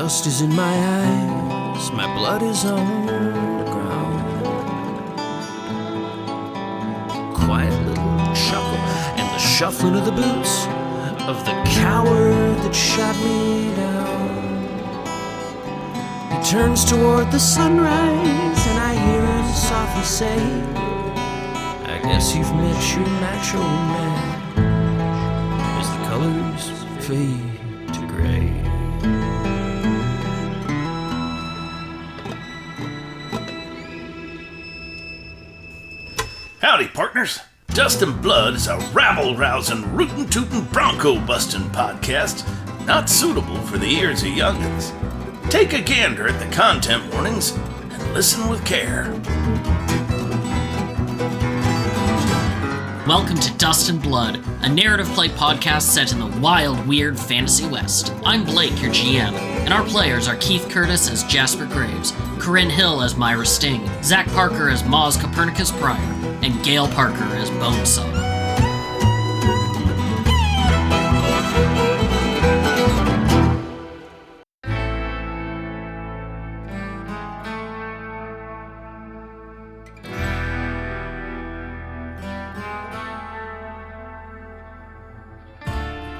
Dust is in my eyes, my blood is on the ground. Quiet little chuckle and the shuffling of the boots of the coward that shot me down. He turns toward the sunrise and I hear him softly say, I guess you've met your macho man, as the colors fade to gray. Howdy, partners. Dust and Blood is a rabble-rousing, rootin'-tootin', bronco-bustin' podcast not suitable for the ears of young'uns. Take a gander at the content warnings and listen with care. Welcome to Dust and Blood, a narrative play podcast set in the wild, weird fantasy west. I'm Blake, your GM, and our players are Keith Curtis as Jasper Graves, Corinne Hill as Myra Sting, Zach Parker as Moz Copernicus Pryor, and Gail Parker as Bonesaw.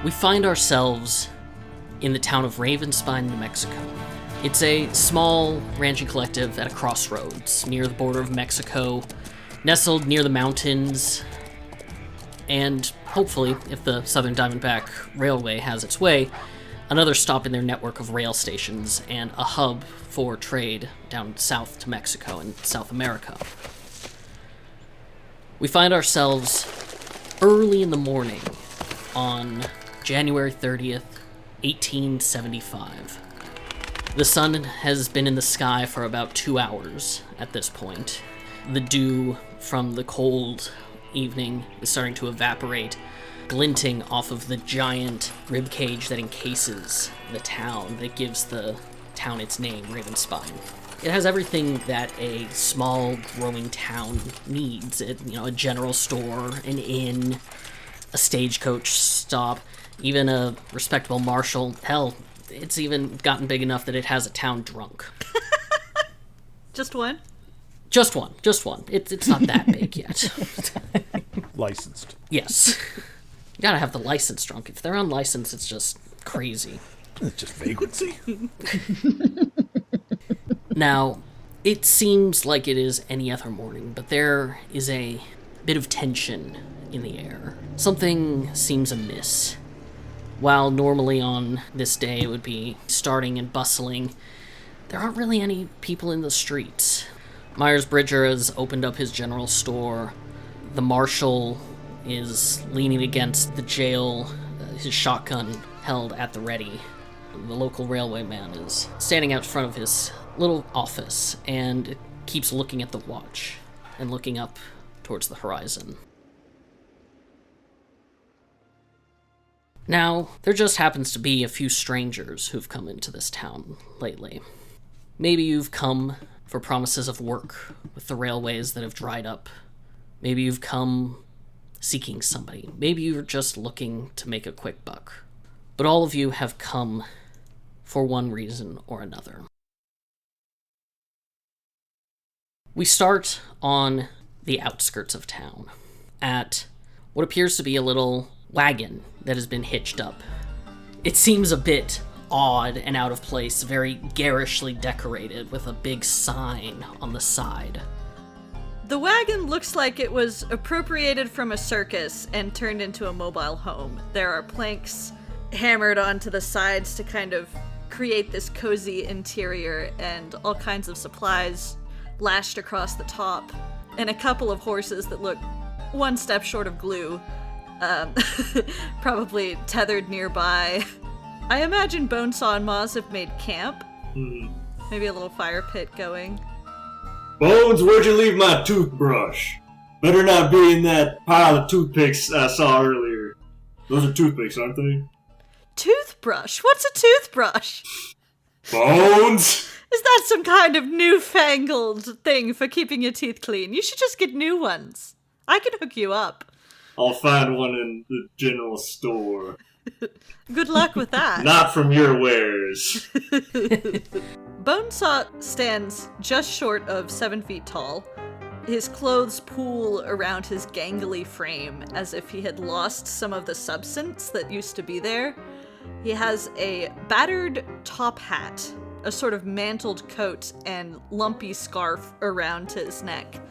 We find ourselves in the town of Ravenspine, New Mexico. It's a small ranching collective at a crossroads near the border of Mexico, nestled near the mountains, and hopefully, if the Southern Diamondback Railway has its way, another stop in their network of rail stations and a hub for trade down south to Mexico and South America. We find ourselves early in the morning on January 30th, 1875. The sun has been in the sky for about 2 hours at this point. The dew from the cold evening is starting to evaporate, glinting off of the giant ribcage that encases the town, that gives the town its name, Ravenspine. It has everything that a small, growing town needs. A general store, an inn, a stagecoach stop, even a respectable marshal. Hell, it's even gotten big enough that it has a town drunk. Just one? Just one. It's not that big yet. Licensed. Yes. You gotta have the licensed drunk. If they're unlicensed, it's just crazy. It's just vagrancy. Now, it seems like it is any other morning, but there is a bit of tension in the air. Something seems amiss. While normally on this day it would be starting and bustling, there aren't really any people in the streets. Myers Bridger has opened up his general store. The marshal is leaning against the jail, his shotgun held at the ready. The local railway man is standing out front of his little office and keeps looking at the watch and looking up towards the horizon. Now, there just happens to be a few strangers who've come into this town lately. Maybe you've come for promises of work with the railways that have dried up. Maybe you've come seeking somebody. Maybe you're just looking to make a quick buck. But all of you have come for one reason or another. We start on the outskirts of town, at what appears to be a little wagon that has been hitched up. It seems a bit odd and out of place, very garishly decorated with a big sign on the side. The wagon looks like it was appropriated from a circus and turned into a mobile home. There are planks hammered onto the sides to kind of create this cozy interior, and all kinds of supplies lashed across the top, and a couple of horses that look one step short of glue, probably tethered nearby. I imagine Bonesaw and Moz have made camp. Maybe a little fire pit going. Bones, where'd you leave my toothbrush? Better not be in that pile of toothpicks I saw earlier. Those are toothpicks, aren't they? Toothbrush? What's a toothbrush? Bones! Is that some kind of newfangled thing for keeping your teeth clean? You should just get new ones. I can hook you up. I'll find one in the general store. Good luck with that. Not from your wares. Bonesaw stands just short of 7 feet tall. His clothes pool around his gangly frame as if he had lost some of the substance that used to be there. He has a battered top hat, a sort of mantled coat, and lumpy scarf around his neck.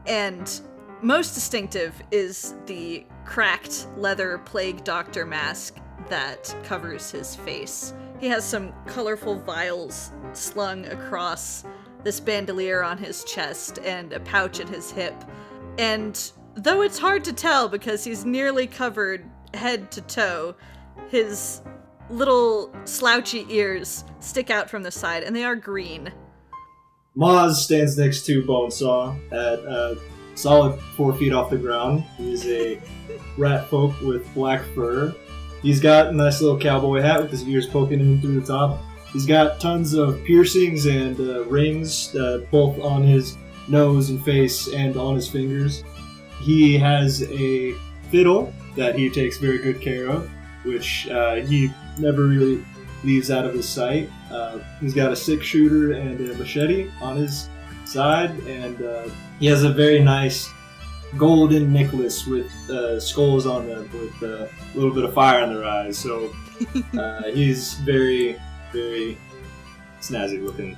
And most distinctive is the cracked leather plague doctor mask that covers his face. He has some colorful vials slung across this bandolier on his chest and a pouch at his hip. And though it's hard to tell because he's nearly covered head to toe, his little slouchy ears stick out from the side, and they are green. Moz stands next to Bonesaw at a solid 4 feet off the ground. He's a rat folk with black fur. He's got a nice little cowboy hat with his ears poking in through the top. He's got tons of piercings and rings, both on his nose and face and on his fingers. He has a fiddle that he takes very good care of, which he never really leaves out of his sight. He's got a 6-shooter and a machete on his side, and he has a very nice golden necklace with skulls on them with a little bit of fire in their eyes. So he's very, very snazzy looking.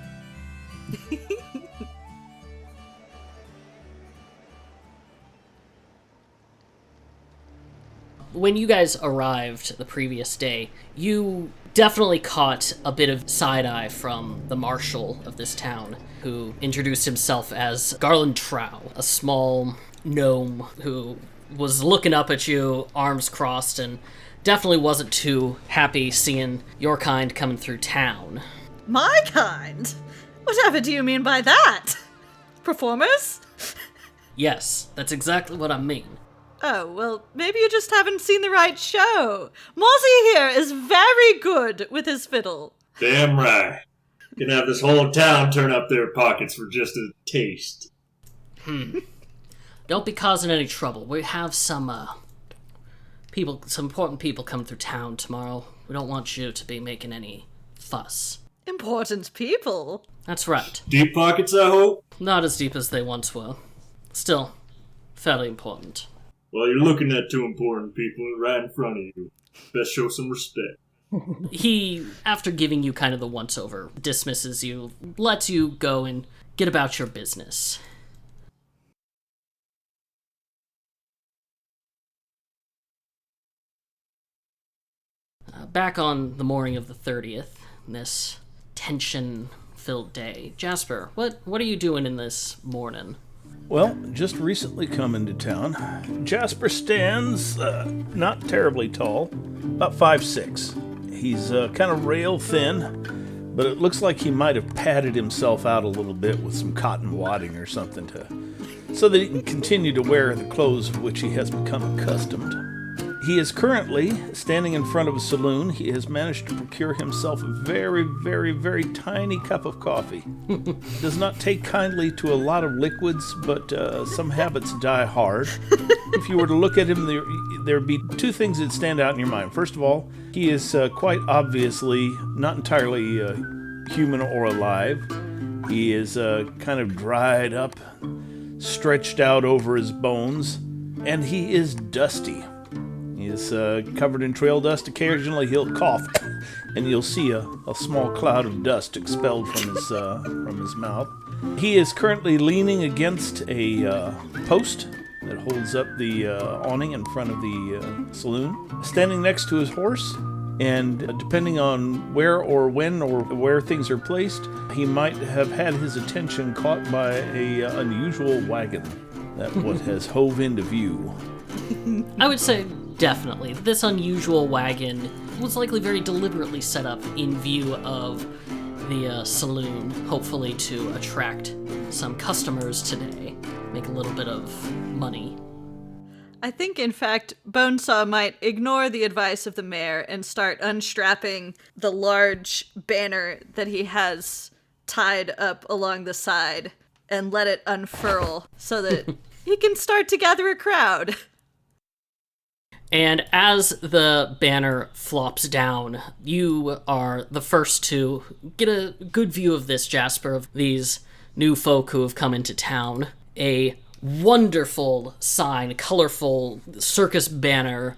When you guys arrived the previous day, you definitely caught a bit of side-eye from the marshal of this town, who introduced himself as Garland Trow, a small gnome who was looking up at you, arms crossed, and definitely wasn't too happy seeing your kind coming through town. My kind? Whatever do you mean by that? Performers? Yes, that's exactly what I mean. Oh, well, maybe you just haven't seen the right show. Mozzie here is very good with his fiddle. Damn right. Can have this whole town turn up their pockets for just a taste. Don't be causing any trouble. We have some important people coming through town tomorrow. We don't want you to be making any fuss. Important people? That's right. Deep pockets, I hope? Not as deep as they once were. Still, fairly important. Well, you're looking at 2 important people right in front of you. Best show some respect. He, after giving you kind of the once-over, dismisses you, lets you go and get about your business. Back on the morning of the 30th, this tension-filled day. Jasper, what are you doing in this morning? Well, just recently come into town. Jasper stands not terribly tall, about 5'6". He's kind of rail thin, but it looks like he might have padded himself out a little bit with some cotton wadding or something so that he can continue to wear the clothes of which he has become accustomed. He is currently standing in front of a saloon. He has managed to procure himself a very, very, very tiny cup of coffee. Does not take kindly to a lot of liquids, but some habits die hard. If you were to look at him, there'd be 2 things that stand out in your mind. First of all, he is quite obviously not entirely human or alive. He is kind of dried up, stretched out over his bones, and he is dusty. He is covered in trail dust. Occasionally he'll cough, and you'll see a small cloud of dust expelled from his mouth. He is currently leaning against a post that holds up the awning in front of the saloon, standing next to his horse, and depending on where or when or where things are placed, he might have had his attention caught by a unusual wagon that has hove into view. I would say definitely. This unusual wagon was likely very deliberately set up in view of the saloon, hopefully to attract some customers today, make a little bit of money. I think, in fact, Bonesaw might ignore the advice of the mayor and start unstrapping the large banner that he has tied up along the side and let it unfurl so that he can start to gather a crowd. And as the banner flops down, you are the first to get a good view of this, Jasper, of these new folk who have come into town. A wonderful sign, colorful circus banner.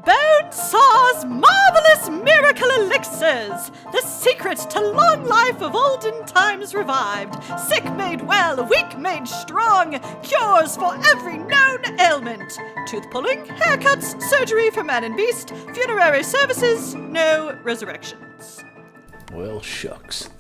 Bonesaw's marvelous miracle elixirs, the secret to long life of olden times revived, sick made well, weak made strong, cures for every known ailment, tooth pulling, haircuts, surgery for man and beast, funerary services, no resurrections. Well, shucks.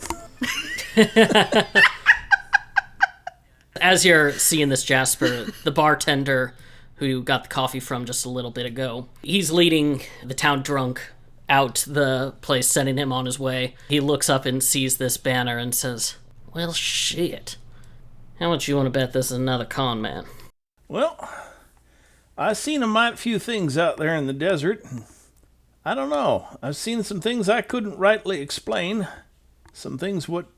As you're seeing this, Jasper, the bartender who you got the coffee from just a little bit ago, he's leading the town drunk out the place, sending him on his way. He looks up and sees this banner and says, well, shit. How much you want to bet this is another con man? Well, I've seen a mighty few things out there in the desert. I don't know. I've seen some things I couldn't rightly explain. Some things what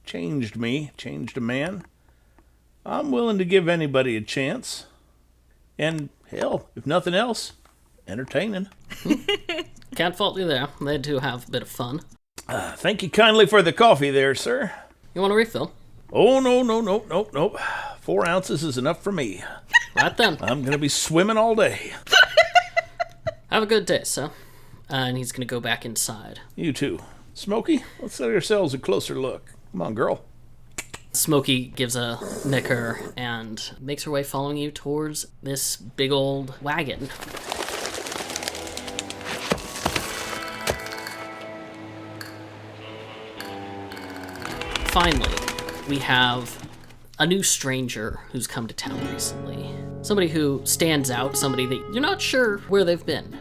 changed a man. I'm willing to give anybody a chance. And, hell, if nothing else, entertaining. Can't fault you there. They do have a bit of fun. Thank you kindly for the coffee there, sir. You want a refill? Oh, no. 4 ounces is enough for me. Right then. I'm going to be swimming all day. Have a good day, sir. And he's going to go back inside. You too. Smokey, let's let ourselves a closer look. Come on, girl. Smokey gives a nicker and makes her way following you towards this big old wagon. Finally, we have a new stranger who's come to town recently. Somebody who stands out, somebody that you're not sure where they've been.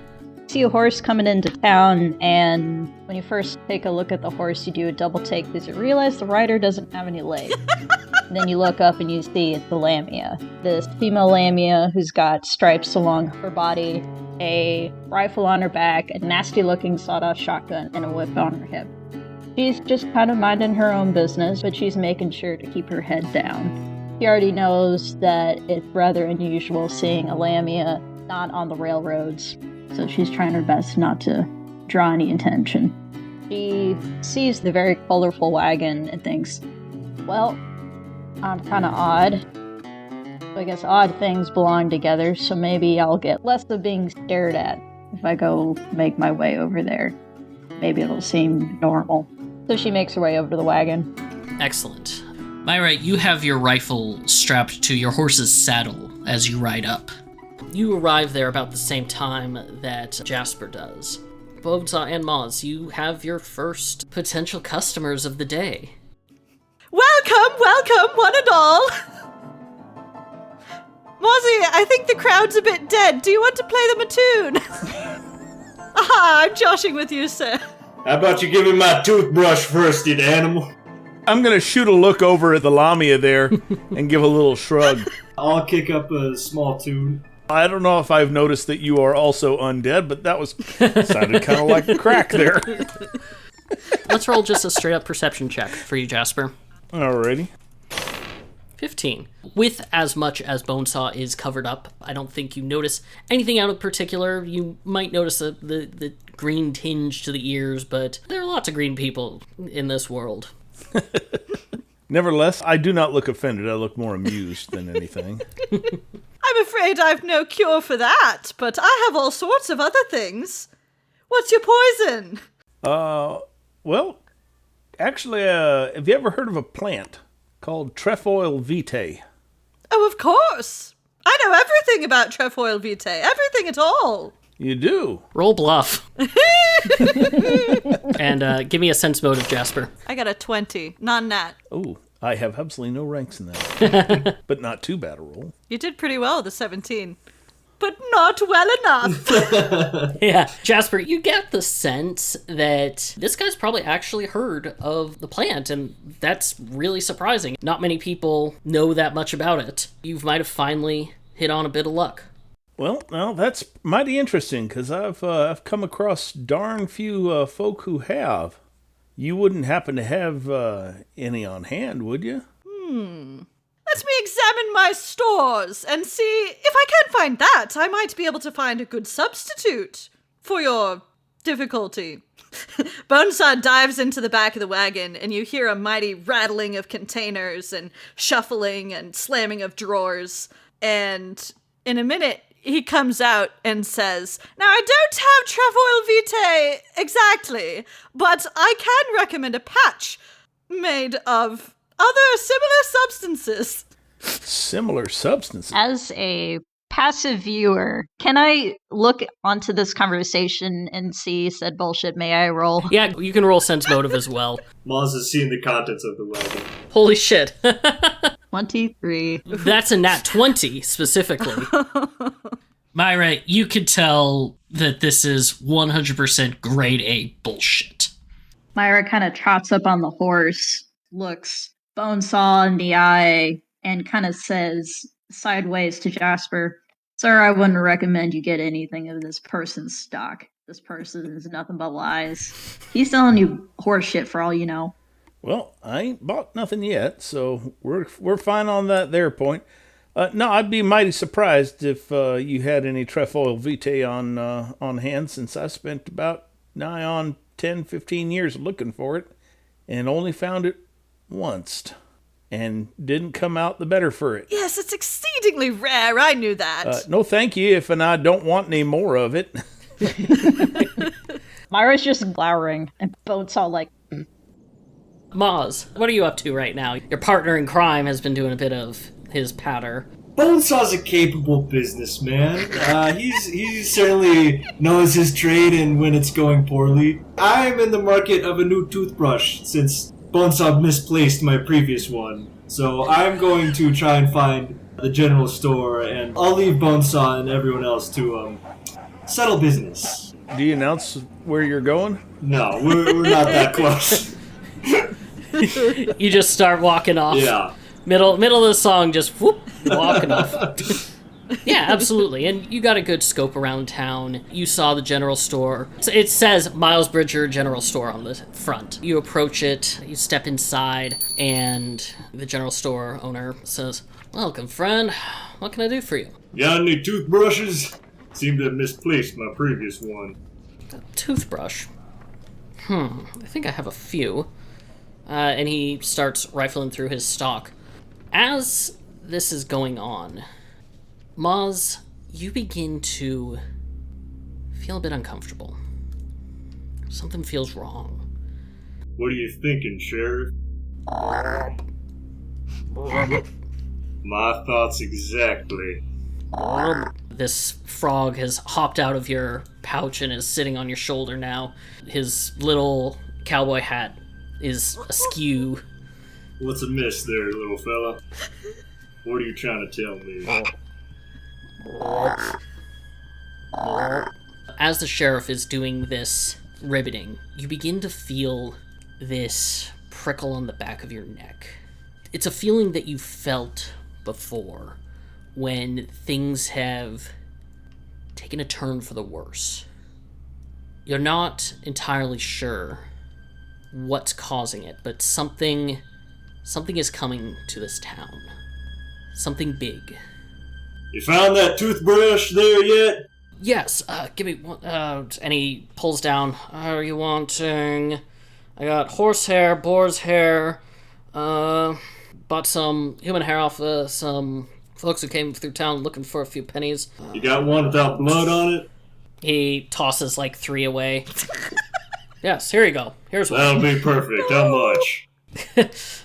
See a horse coming into town, and when you first take a look at the horse, you do a double take because you realize the rider doesn't have any legs. And then you look up and you see it's the lamia. This female lamia who's got stripes along her body, a rifle on her back, a nasty-looking sawed-off shotgun, and a whip on her hip. She's just kind of minding her own business, but she's making sure to keep her head down. She already knows that it's rather unusual seeing a lamia not on the railroads. So she's trying her best not to draw any attention. She sees the very colorful wagon and thinks, well, I'm kind of odd. So I guess odd things belong together, so maybe I'll get less of being stared at if I go make my way over there. Maybe it'll seem normal. So she makes her way over to the wagon. Excellent. Myra, you have your rifle strapped to your horse's saddle as you ride up. You arrive there about the same time that Jasper does. Bonesaw and Moz, you have your first potential customers of the day. Welcome, one and all. Mozzie, I think the crowd's a bit dead. Do you want to play them a tune? Aha, I'm joshing with you, sir. How about you give me my toothbrush first, you animal? I'm going to shoot a look over at the lamia there and give a little shrug. I'll kick up a small tune. I don't know if I've noticed that you are also undead, but that sounded kind of like a crack there. Let's roll just a straight-up perception check for you, Jasper. Alrighty. 15. With as much as Bonesaw is covered up, I don't think you notice anything out of particular. You might notice the green tinge to the ears, but there are lots of green people in this world. Nevertheless, I do not look offended. I look more amused than anything. I'm afraid I've no cure for that, but I have all sorts of other things. What's your poison? Well, actually, have you ever heard of a plant called Trefoil vitae? Oh, of course. I know everything about Trefoil vitae. Everything at all. You do? Roll bluff. And give me a sense motive, Jasper. I got a 20. Non-nat. Oh, I have absolutely no ranks in that. But not too bad a roll. You did pretty well with the 17. But not well enough. Yeah, Jasper, you get the sense that this guy's probably actually heard of the plant, and that's really surprising. Not many people know that much about it. You might have finally hit on a bit of luck. Well, that's mighty interesting, because I've come across darn few folk who have. You wouldn't happen to have any on hand, would you? Let me examine my stores and see if I can't find that. I might be able to find a good substitute for your difficulty. Bonesaw dives into the back of the wagon, and you hear a mighty rattling of containers and shuffling and slamming of drawers. And in a minute, he comes out and says, "Now, I don't have Trefoil vitae exactly, but I can recommend a patch made of other similar substances." Similar substances? As a passive viewer, can I look onto this conversation and see said bullshit? May I roll? Yeah, you can roll sense motive as well. Moz has seen the contents of the wagon. Holy shit. 23. That's a nat 20, specifically. Myra, you could tell that this is 100% grade A bullshit. Myra kind of trots up on the horse, looks Bonesaw in the eye, and kind of says sideways to Jasper, "Sir, I wouldn't recommend you get anything of this person's stock. This person is nothing but lies. He's selling you horse shit for all you know." Well, I ain't bought nothing yet, so we're fine on that there point. No, I'd be mighty surprised if you had any Trefoil vitae on hand, since I spent about nigh on 10, 15 years looking for it, and only found it once, and didn't come out the better for it. Yes, it's exceedingly rare. I knew that. No thank you, if and I don't want any more of it. Myra's just glowering, and Bonesaw like, Moz, what are you up to right now? Your partner in crime has been doing a bit of his patter. Bonesaw's a capable businessman. He certainly knows his trade and when it's going poorly. I'm in the market of a new toothbrush since Bonesaw misplaced my previous one. So I'm going to try and find the general store, and I'll leave Bonesaw and everyone else to settle business. Do you announce where you're going? No, we're not that close. You just start walking off. Yeah. Middle of the song, just whoop, walking off. Yeah, absolutely. And you got a good scope around town. You saw the general store. So it says Miles Bridger General Store on the front. You approach it, you step inside, and the general store owner says, "Welcome, friend. What can I do for you?" Got any toothbrushes? Seem to have misplaced my previous one. A toothbrush. I think I have a few. And he starts rifling through his stock. As this is going on, Moz, you begin to feel a bit uncomfortable. Something feels wrong. What are you thinking, Sheriff? My thoughts exactly. This frog has hopped out of your pouch and is sitting on your shoulder now. His little cowboy hat is askew. What's amiss there, little fella? What are you trying to tell me? As the sheriff is doing this ribbiting, you begin to feel this prickle on the back of your neck. It's a feeling that you felt before when things have taken a turn for the worse. You're not entirely sure what's causing it, but something is coming to this town. Something big. You found that toothbrush there yet? Yes, give me one, and he pulls down. Are you wanting? I got horsehair, boar's hair, bought some human hair off some folks who came through town looking for a few pennies. You got one without blood on it? He tosses like 3 away. Yes, here you go. Here's one. That'll be perfect. How much?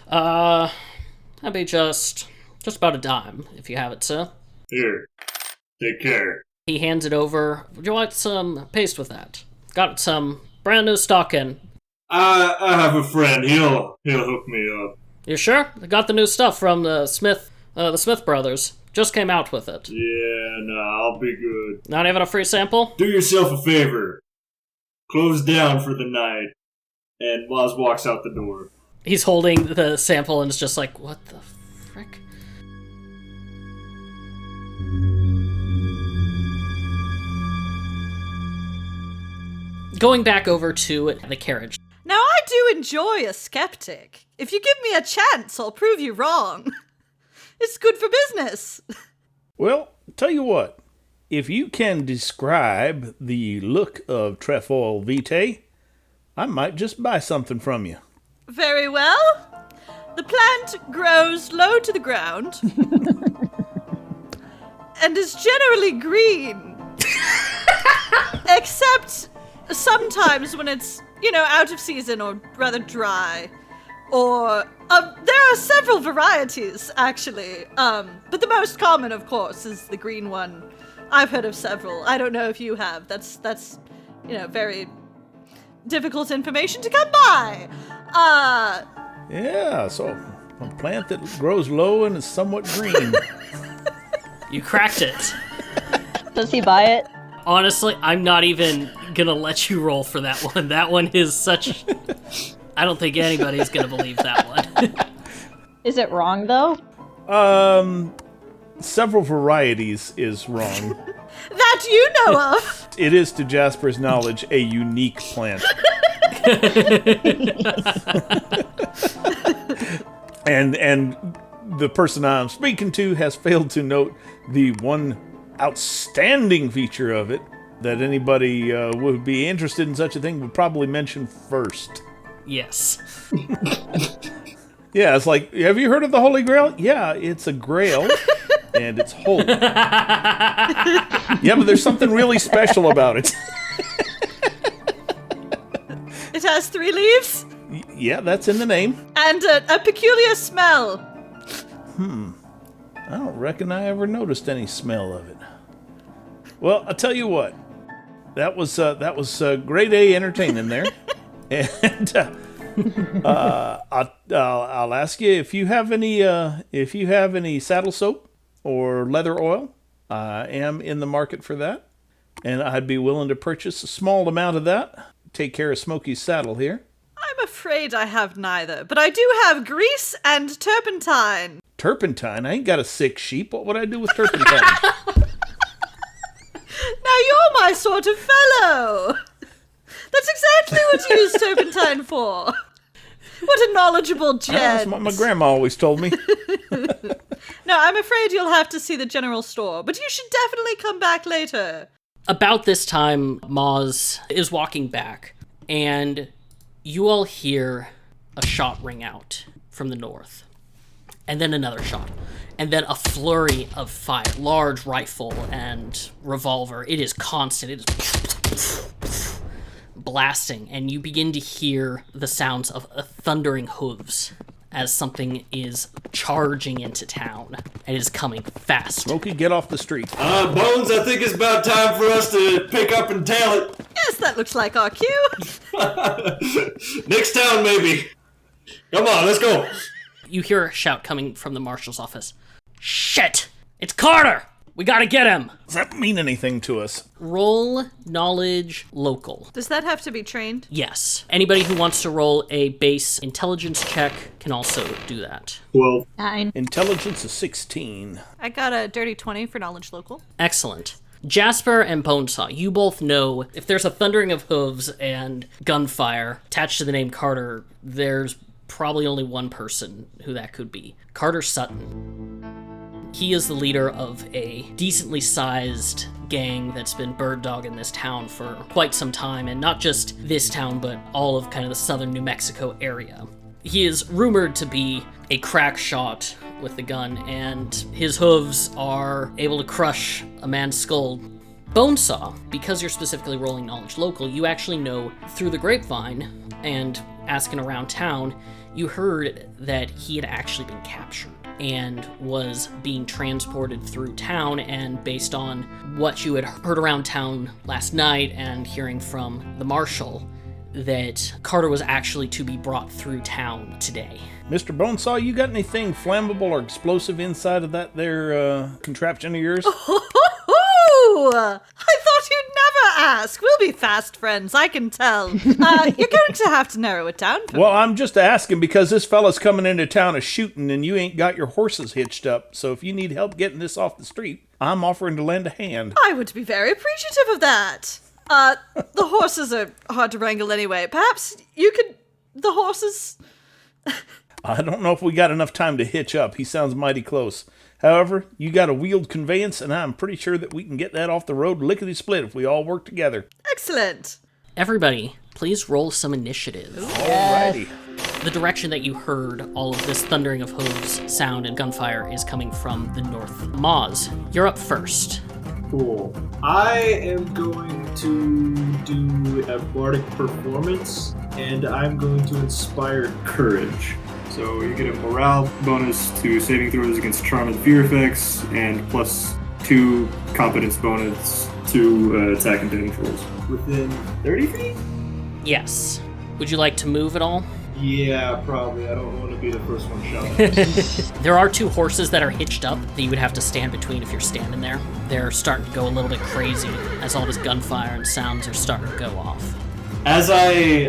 That'd be just about a dime, if you have it, sir. Here. Take care. He hands it over. Would you like some paste with that? Got some brand new stock in. I have a friend. He'll hook me up. You sure? I got the new stuff from the Smith brothers. Just came out with it. Yeah, nah, I'll be good. Not even a free sample? Do yourself a favor. Close down for the night. And Moz walks out the door. He's holding the sample and is just like, what the frick? Going back over to the carriage. Now, I do enjoy a skeptic. If you give me a chance, I'll prove you wrong. It's good for business. Well, tell you what. If you can describe the look of Trefoil vitae, I might just buy something from you. Very well. The plant grows low to the ground and is generally green. Except sometimes when it's, out of season or rather dry. Or, there are several varieties, actually. But the most common, of course, is the green one. I've heard of several. I don't know if you have. That's very difficult information to come by. Yeah, so a plant that grows low and is somewhat green. You cracked it. Does he buy it? Honestly, I'm not even gonna let you roll for that one. That one is such... I don't think anybody's gonna believe that one. Is it wrong, though? Several varieties is wrong. That you know of. It is, to Jasper's knowledge, a unique plant. and the person I'm speaking to has failed to note the one outstanding feature of it that anybody would be interested in such a thing would probably mention first. Yes. Yeah, it's like, have you heard of the Holy Grail? Yeah, it's a grail, and it's holy. Yeah, but there's something really special about it. It has 3 leaves. Yeah, that's in the name. And a peculiar smell. I don't reckon I ever noticed any smell of it. Well, I'll tell you what. That was grade A entertaining there. And I'll ask you if you have any saddle soap or leather oil. I am in the market for that, and I'd be willing to purchase a small amount of that. Take care of Smokey's saddle here. I'm afraid I have neither, but I do have grease and turpentine. Turpentine? I ain't got a sick sheep. What would I do with turpentine? Now you're my sort of fellow. That's exactly what you use turpentine for. What a knowledgeable gent. That's what my grandma always told me. No, I'm afraid you'll have to see the general store, but you should definitely come back later. About this time, Moz is walking back, and you all hear a shot ring out from the north. And then another shot. And then a flurry of fire. Large rifle and revolver. It is constant. It is blasting. And you begin to hear the sounds of thundering hooves as something is charging into town. And it is coming fast. Smokey, get off the street. Bones, I think it's about time for us to pick up and tail it. Yes, that looks like our cue. Next town, maybe. Come on, let's go. You hear a shout coming from the marshal's office. Shit! It's Carter! We gotta get him! Does that mean anything to us? Roll knowledge local. Does that have to be trained? Yes. Anybody who wants to roll a base intelligence check can also do that. 12. 9. Intelligence is 16. I got a dirty 20 for knowledge local. Excellent. Jasper and Bonesaw, you both know if there's a thundering of hooves and gunfire attached to the name Carter, there's probably only one person who that could be. Carter Sutton. He is the leader of a decently sized gang that's been bird dogging this town for quite some time, and not just this town, but all of kind of the southern New Mexico area. He is rumored to be a crack shot with the gun, and his hooves are able to crush a man's skull. Bonesaw, because you're specifically rolling knowledge local, you actually know through the grapevine and asking around town, you heard that he had actually been captured and was being transported through town, and based on what you had heard around town last night and hearing from the marshal, that Carter was actually to be brought through town today. Mr. Bonesaw, you got anything flammable or explosive inside of that there contraption of yours? I thought you'd never ask. We'll be fast friends, I can tell. You're going to have to narrow it down for me. Well, I'm just asking because this fella's coming into town a shooting and you ain't got your horses hitched up. So if you need help getting this off the street, I'm offering to lend a hand. I would be very appreciative of that. The horses are hard to wrangle anyway. Perhaps you could... The horses... I don't know if we got enough time to hitch up. He sounds mighty close. However, you got a wheeled conveyance, and I'm pretty sure that we can get that off the road lickety-split if we all work together. Excellent. Everybody, please roll some initiative. Alrighty. The direction that you heard all of this thundering of hooves, sound, and gunfire is coming from the north. Moz, you're up first. Cool. I am going to do a bardic performance, and I'm going to inspire courage. So you get a morale bonus to saving throws against charm and fear effects, and plus 2 competence bonus to attack and damage rolls. Within 30 feet? Yes. Would you like to move at all? Yeah, probably. I don't want to be the first one shot. There are 2 horses that are hitched up that you would have to stand between if you're standing there. They're starting to go a little bit crazy as all this gunfire and sounds are starting to go off. As I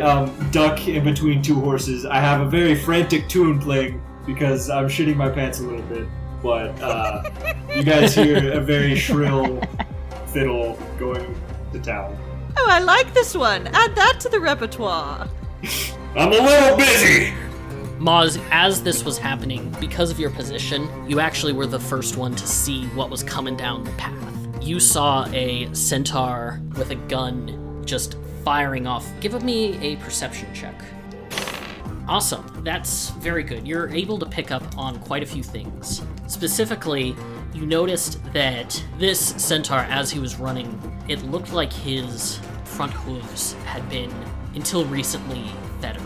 duck in between 2 horses, I have a very frantic tune playing because I'm shitting my pants a little bit. But you guys hear a very shrill fiddle going to town. Oh, I like this one. Add that to the repertoire. I'm a little busy! Moz, as this was happening, because of your position, you actually were the first one to see what was coming down the path. You saw a centaur with a gun just firing off. Give me a perception check. Awesome. That's very good. You're able to pick up on quite a few things. Specifically, you noticed that this centaur, as he was running, it looked like his front hooves had been, until recently, fettered.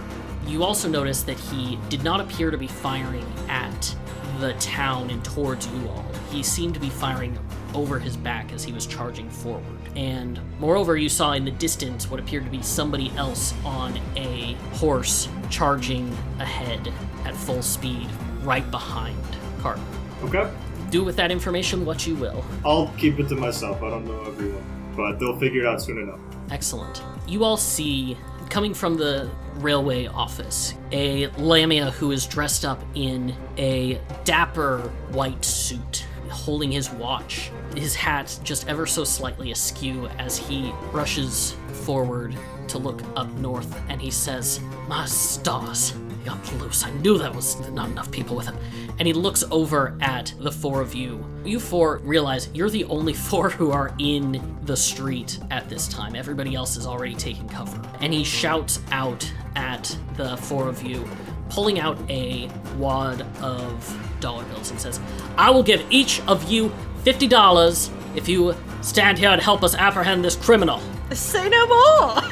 You also noticed that he did not appear to be firing at the town and towards you all. He seemed to be firing over his back as he was charging forward. And moreover, you saw in the distance what appeared to be somebody else on a horse charging ahead at full speed right behind Carter. Okay. Do with that information what you will. I'll keep it to myself. I don't know everyone. But they'll figure it out soon enough. Excellent. You all see, coming from the railway office, a Lamia who is dressed up in a dapper white suit, holding his watch, his hat just ever so slightly askew as he rushes forward to look up north, and he says, "My stars, he got loose. I knew there was not enough people with him." And he looks over at the 4 of you. You 4 realize you're the only 4 who are in the street at this time. Everybody else is already taking cover. And he shouts out at the 4 of you, pulling out a wad of dollar bills and says, "I will give each of you $50 if you stand here and help us apprehend this criminal." Say no more.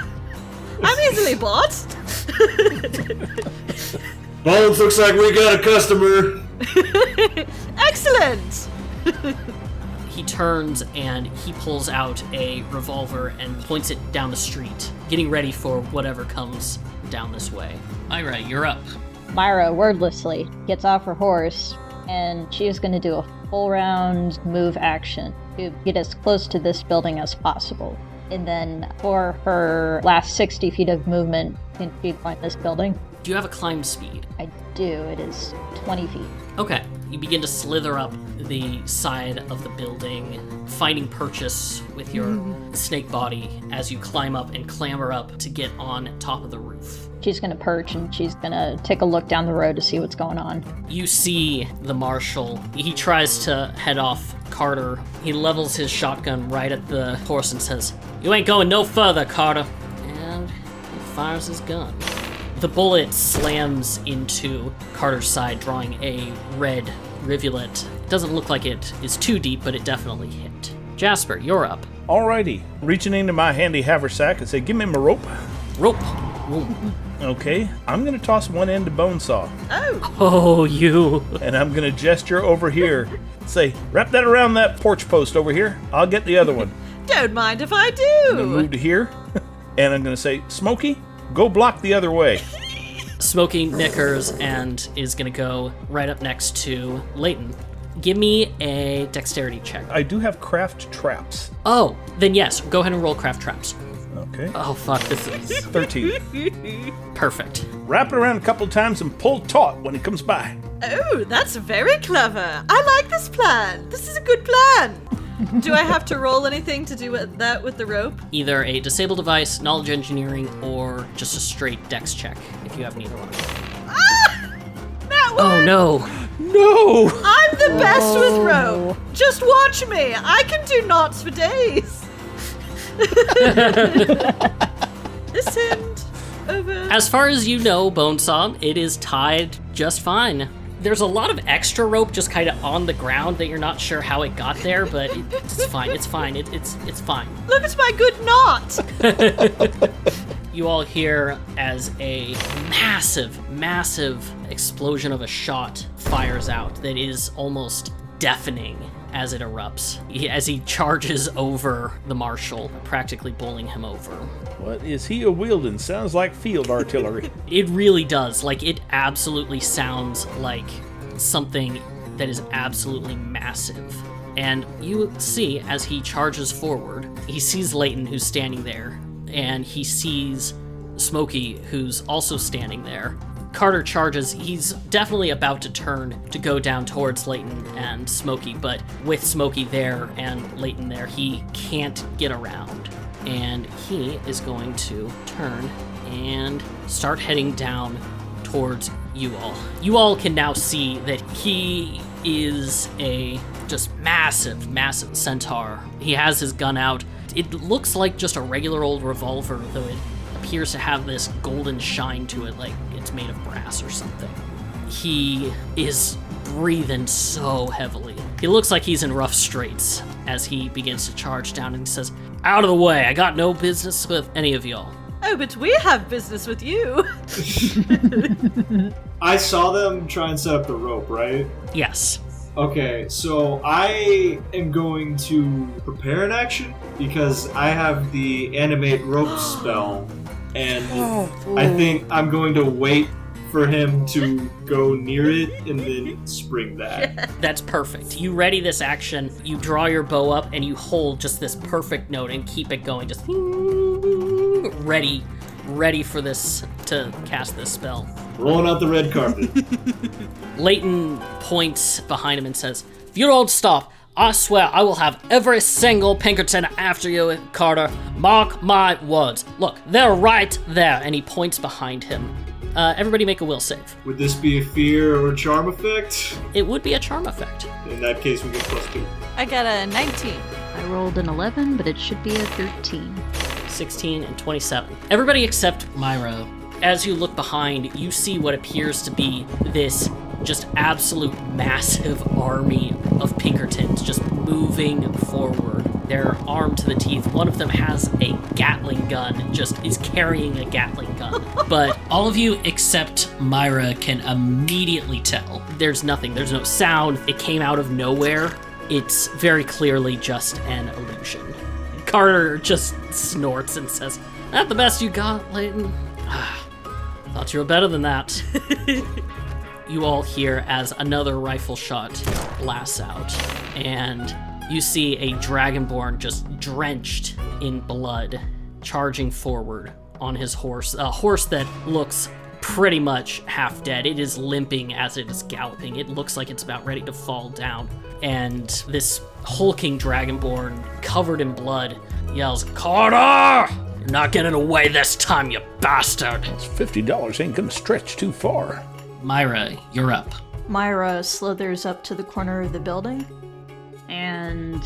I'm easily bought. Bones, looks like we got a customer. Excellent. He turns and he pulls out a revolver and points it down the street, getting ready for whatever comes down this way. Myra, you're up. Myra, wordlessly, gets off her horse, and she is going to do a full round move action to get as close to this building as possible. And then for her last 60 feet of movement, can she find this building? Do you have a climb speed? I do. It is 20 feet. Okay. You begin to slither up the side of the building, finding purchase with your snake body as you climb up and clamber up to get on top of the roof. She's going to perch and she's going to take a look down the road to see what's going on. You see the marshal. He tries to head off Carter. He levels his shotgun right at the horse and says, "You ain't going no further, Carter." And he fires his gun. The bullet slams into Carter's side, drawing a red rivulet. It doesn't look like it is too deep, but it definitely hit. Jasper, you're up. Alrighty. Reaching into my handy haversack and say, "Give me my rope." Rope. Ooh. Okay. I'm going to toss one end to Bonesaw. Oh, you. And I'm going to gesture over here. Say, "Wrap that around that porch post over here. I'll get the other one." Don't mind if I I'm going to do. move to here. And I'm going to say, "Smokey, go block the other way." Smokey knickers and is going to go right up next to Leighton. Give me a dexterity check. I do have craft traps. Oh, then yes, go ahead and roll craft traps. Okay. Oh, fuck, this is 13. perfect. Wrap it around a couple of times and pull taut when it comes by. Oh, that's very clever. I like this plan. This is a good plan. Do I have to roll anything to do with that with the rope? Either a disable device, knowledge engineering, or just a straight dex check, if you have neither one. Oh no. No! I'm the best with rope. Just watch me. I can do knots for days. This end over. As far as you know, Bonesaw, it is tied just fine. There's a lot of extra rope just kind of on the ground that you're not sure how it got there, but it's fine. It's fine. It's fine. Look at my good knot. You all hear as a massive explosion of a shot fires out that is almost deafening as it erupts, as he charges over the marshal, practically bowling him over. What is he a-wielding? Sounds like field artillery. It really does. Like, it absolutely sounds like something that is absolutely massive. And you see, as he charges forward, he sees Leighton, who's standing there, and he sees Smokey, who's also standing there. Carter charges. He's definitely about to turn to go down towards Leighton and Smokey, but with Smokey there and Leighton there, he can't get around. And he is going to turn and start heading down towards you all. You all can now see that he is a just massive centaur. He has his gun out. It looks like just a regular old revolver, though it appears to have this golden shine to it, like it's made of brass or something. He is breathing so heavily. He looks like he's in rough straits as he begins to charge down, and he says, "Out of the way, I got no business with any of y'all." Oh, but we have business with you. I saw them try and set up the rope, right? Yes. Okay, so I am going to prepare an action because I have the animate rope spell, and I think I'm going to wait for him to go near it and then spring that. That's perfect. You ready this action, you draw your bow up, and you hold just this perfect note and keep it going, just ready for this, to cast this spell. Rolling out the red carpet. Leighton points behind him and says, "If you don't stop, I swear I will have every single Pinkerton after you, Carter. Mark my words. Look, they're right there." And he points behind him. Everybody make a will save. Would this be a fear or charm effect? It would be a charm effect. In that case, we get +2. I got a 19. I rolled an 11, but it should be a 13. 16 and 27. Everybody except Myra. As you look behind, you see what appears to be this just absolute massive army of Pinkertons just moving forward. They're armed to the teeth. One of them has a Gatling gun, just is carrying a Gatling gun. But all of you except Myra can immediately tell. There's nothing, there's no sound. It came out of nowhere. It's very clearly just an illusion. Carter just snorts and says, "That the best you got, Leighton? Thought you were better than that." You all hear as another rifle shot blasts out, and you see a dragonborn just drenched in blood, charging forward on his horse. A horse that looks pretty much half dead. It is limping as it is galloping. It looks like it's about ready to fall down. And this hulking dragonborn, covered in blood, yells, "Carter! You're not getting away this time, you bastard!" This $50 ain't gonna stretch too far. Myra, you're up. Myra slithers up to the corner of the building, and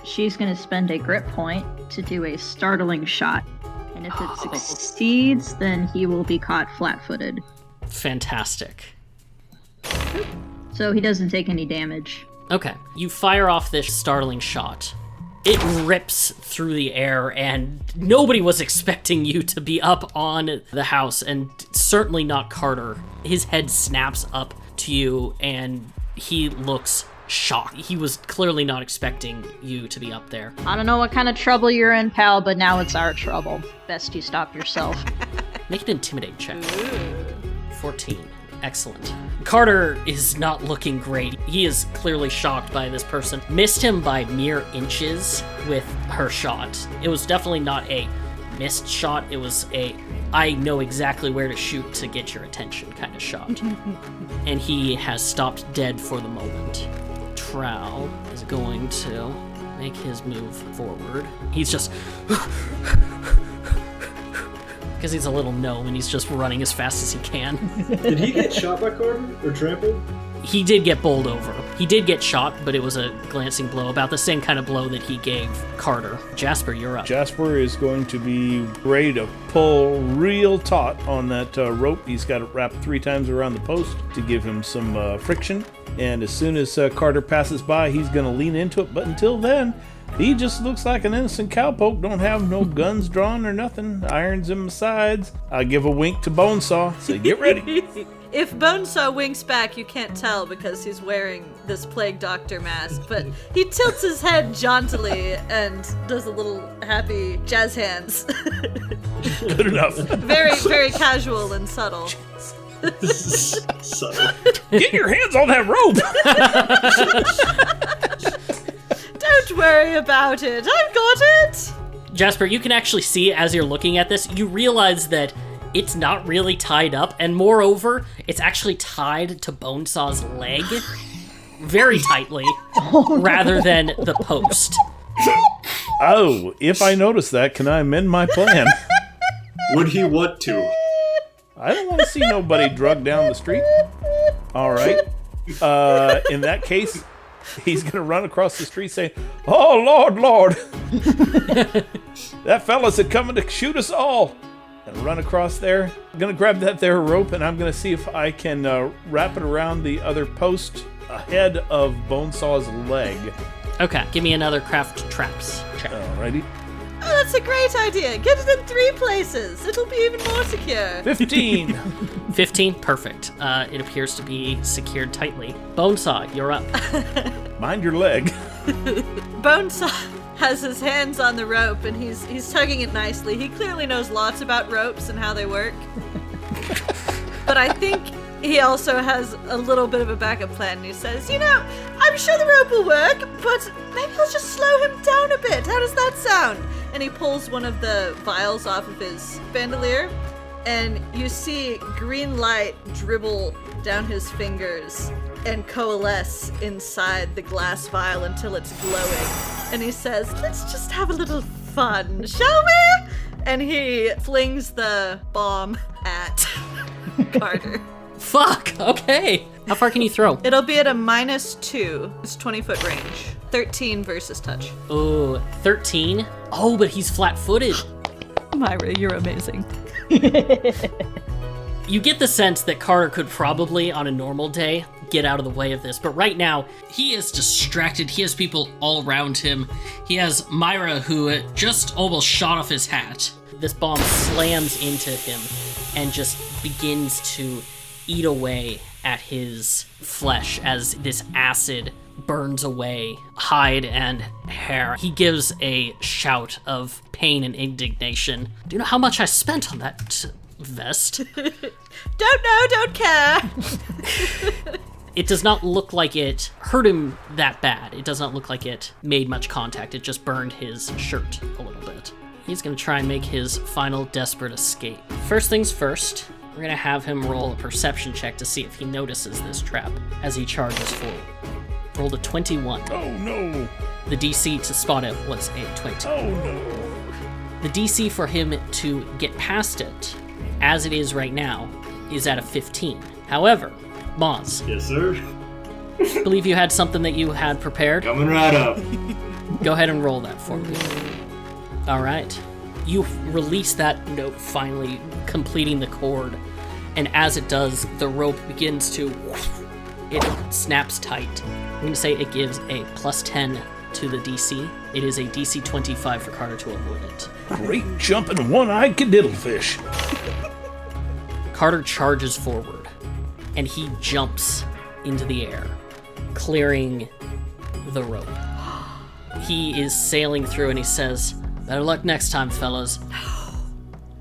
she's going to spend a grit point to do a startling shot. And if it succeeds, then he will be caught flat-footed. Fantastic. So he doesn't take any damage. Okay, you fire off this startling shot. It rips through the air, and nobody was expecting you to be up on the house, and certainly not Carter. His head snaps up to you, and he looks shocked. He was clearly not expecting you to be up there. I don't know what kind of trouble you're in, pal, but now it's our trouble. Best you stop yourself. Make an intimidate check. 14. Excellent. Carter is not looking great. He is clearly shocked by this person. Missed him by mere inches with her shot. It was definitely not a missed shot. It was a, I know exactly where to shoot to get your attention kind of shot. And he has stopped dead for the moment. Trow is going to make his move forward. He's just because he's a little gnome and he's just running as fast as he can. Did he get shot by Carter or trampled? He did get bowled over. He did get shot, but it was a glancing blow, about the same kind of blow that he gave Carter. Jasper, you're up. Jasper is going to be ready to pull real taut on that rope. He's got it wrapped 3 times around the post to give him some friction. And as soon as Carter passes by, he's going to lean into it. But until then, he just looks like an innocent cowpoke. Don't have no guns drawn or nothing. Irons in my sides. I give a wink to Bonesaw. Say, get ready. If Bonesaw winks back, you can't tell because he's wearing this plague doctor mask, but he tilts his head jauntily and does a little happy jazz hands. Good enough. Very, very casual and subtle. Subtle. Get your hands on that rope. Don't worry about it. I've got it. Jasper, you can actually see as you're looking at this, you realize that it's not really tied up, and moreover, it's actually tied to Bonesaw's leg very tightly, rather than the post. Oh, if I notice that, can I amend my plan? Would he want to? I don't want to see nobody drugged down the street. All right. In that case, he's going to run across the street saying, "Oh, Lord, Lord. That fella's coming to shoot us all." And run across there. I'm going to grab that there rope, and I'm going to see if I can wrap it around the other post ahead of Bonesaw's leg. Okay, give me another craft traps check. Alrighty. Oh, that's a great idea. Get it in 3 places. It'll be even more secure. 15. 15, perfect. It appears to be secured tightly. Bonesaw, you're up. Mind your leg. Bonesaw has his hands on the rope and he's tugging it nicely. He clearly knows lots about ropes and how they work. But I think he also has a little bit of a backup plan. And he says, I'm sure the rope will work, but maybe I'll just slow him down a bit. How does that sound? And he pulls one of the vials off of his bandolier, and you see green light dribble down his fingers and coalesce inside the glass vial until it's glowing. And he says, let's just have a little fun, shall we? And he flings the bomb at Carter. Fuck, okay. How far can you throw? It'll be at a -2. It's 20-foot range. 13 versus touch. Oh, 13? Oh, but he's flat-footed. Myra, you're amazing. You get the sense that Carter could probably, on a normal day, get out of the way of this, but right now, he is distracted. He has people all around him. He has Myra, who just almost shot off his hat. This bomb slams into him and just begins to eat away at his flesh as this acid burns away hide and hair. He gives a shout of pain and indignation. Do you know how much I spent on that vest? Don't know, don't care. It does not look like it hurt him that bad. It does not look like it made much contact. It just burned his shirt a little bit. He's going to try and make his final desperate escape. First things first, we're going to have him roll a perception check to see if he notices this trap as he charges forward. Rolled a 21. Oh no. The DC to spot it was a 20. Oh no. The DC for him to get past it, as it is right now, is at a 15. However, Moz, Yes, sir. I believe you had something that you had prepared. Coming right up. Go ahead and roll that for me. All right. You release that note, finally completing the cord, and as it does, the rope begins to... It snaps tight. I'm going to say it gives a +10 to the DC. It is a DC 25 for Carter to avoid it. Great jumping one-eyed cadiddlefish. Carter charges forward, and he jumps into the air, clearing the rope. He is sailing through, and he says, "Better luck next time, fellas.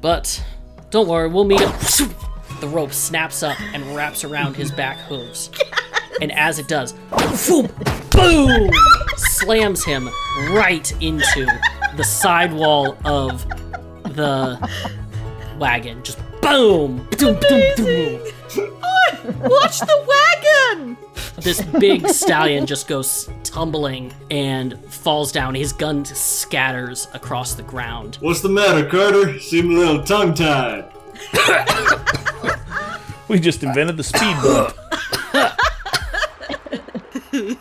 But don't worry, we'll meet up." The rope snaps up and wraps around his back hooves. And as it does, boom, slams him right into the sidewall of the wagon. Just boom, boom, boom, boom. Watch the wagon! This big stallion just goes tumbling and falls down. His gun scatters across the ground. What's the matter, Carter? Seem a little tongue-tied. We just invented the speed bump.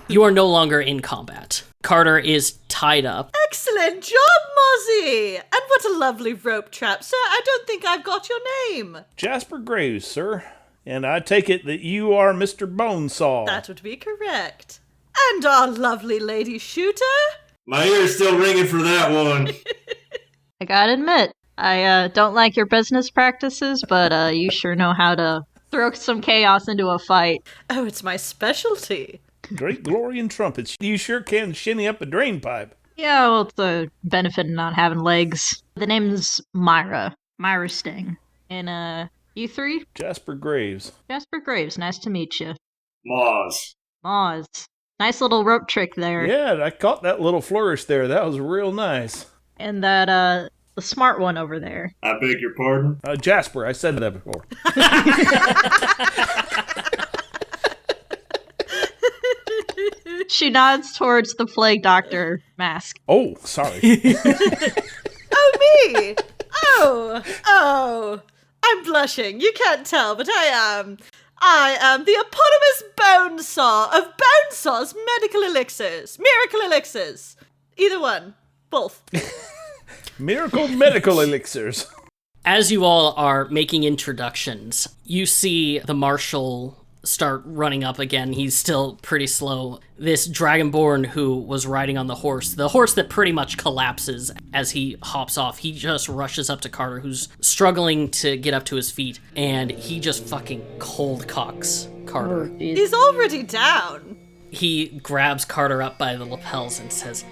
You are no longer in combat. Carter is tied up. Excellent job, Mozzie! And what a lovely rope trap, sir. I don't think I've got your name. Jasper Graves, sir. And I take it that you are Mr. Bonesaw. That would be correct. And our lovely lady shooter? My ear's still ringing for that one. I gotta admit, I don't like your business practices, but you sure know how to throw some chaos into a fight. Oh, it's my specialty. Great glory and trumpets. You sure can shinny up a drain pipe. Yeah, well, it's a benefit of not having legs. The name's Myra. Myra Sting. And, you three? Jasper Graves. Jasper Graves, nice to meet you. Moz. Moz. Nice little rope trick there. Yeah, I caught that little flourish there. That was real nice. And that, the smart one over there. I beg your pardon? Jasper, I said that before. She nods towards the plague doctor mask. Oh, sorry. Oh, me! Oh, I'm blushing. You can't tell, but I am the eponymous Bonesaw of Bonesaw's medical elixirs. Miracle elixirs. Either one. Both. Miracle medical elixirs. As you all are making introductions, you see the marshal start running up again. He's still pretty slow. This dragonborn who was riding on the horse that pretty much collapses as he hops off, he just rushes up to Carter, who's struggling to get up to his feet, and he just fucking cold cocks Carter. Oh, geez. He's already down. He grabs Carter up by the lapels and says,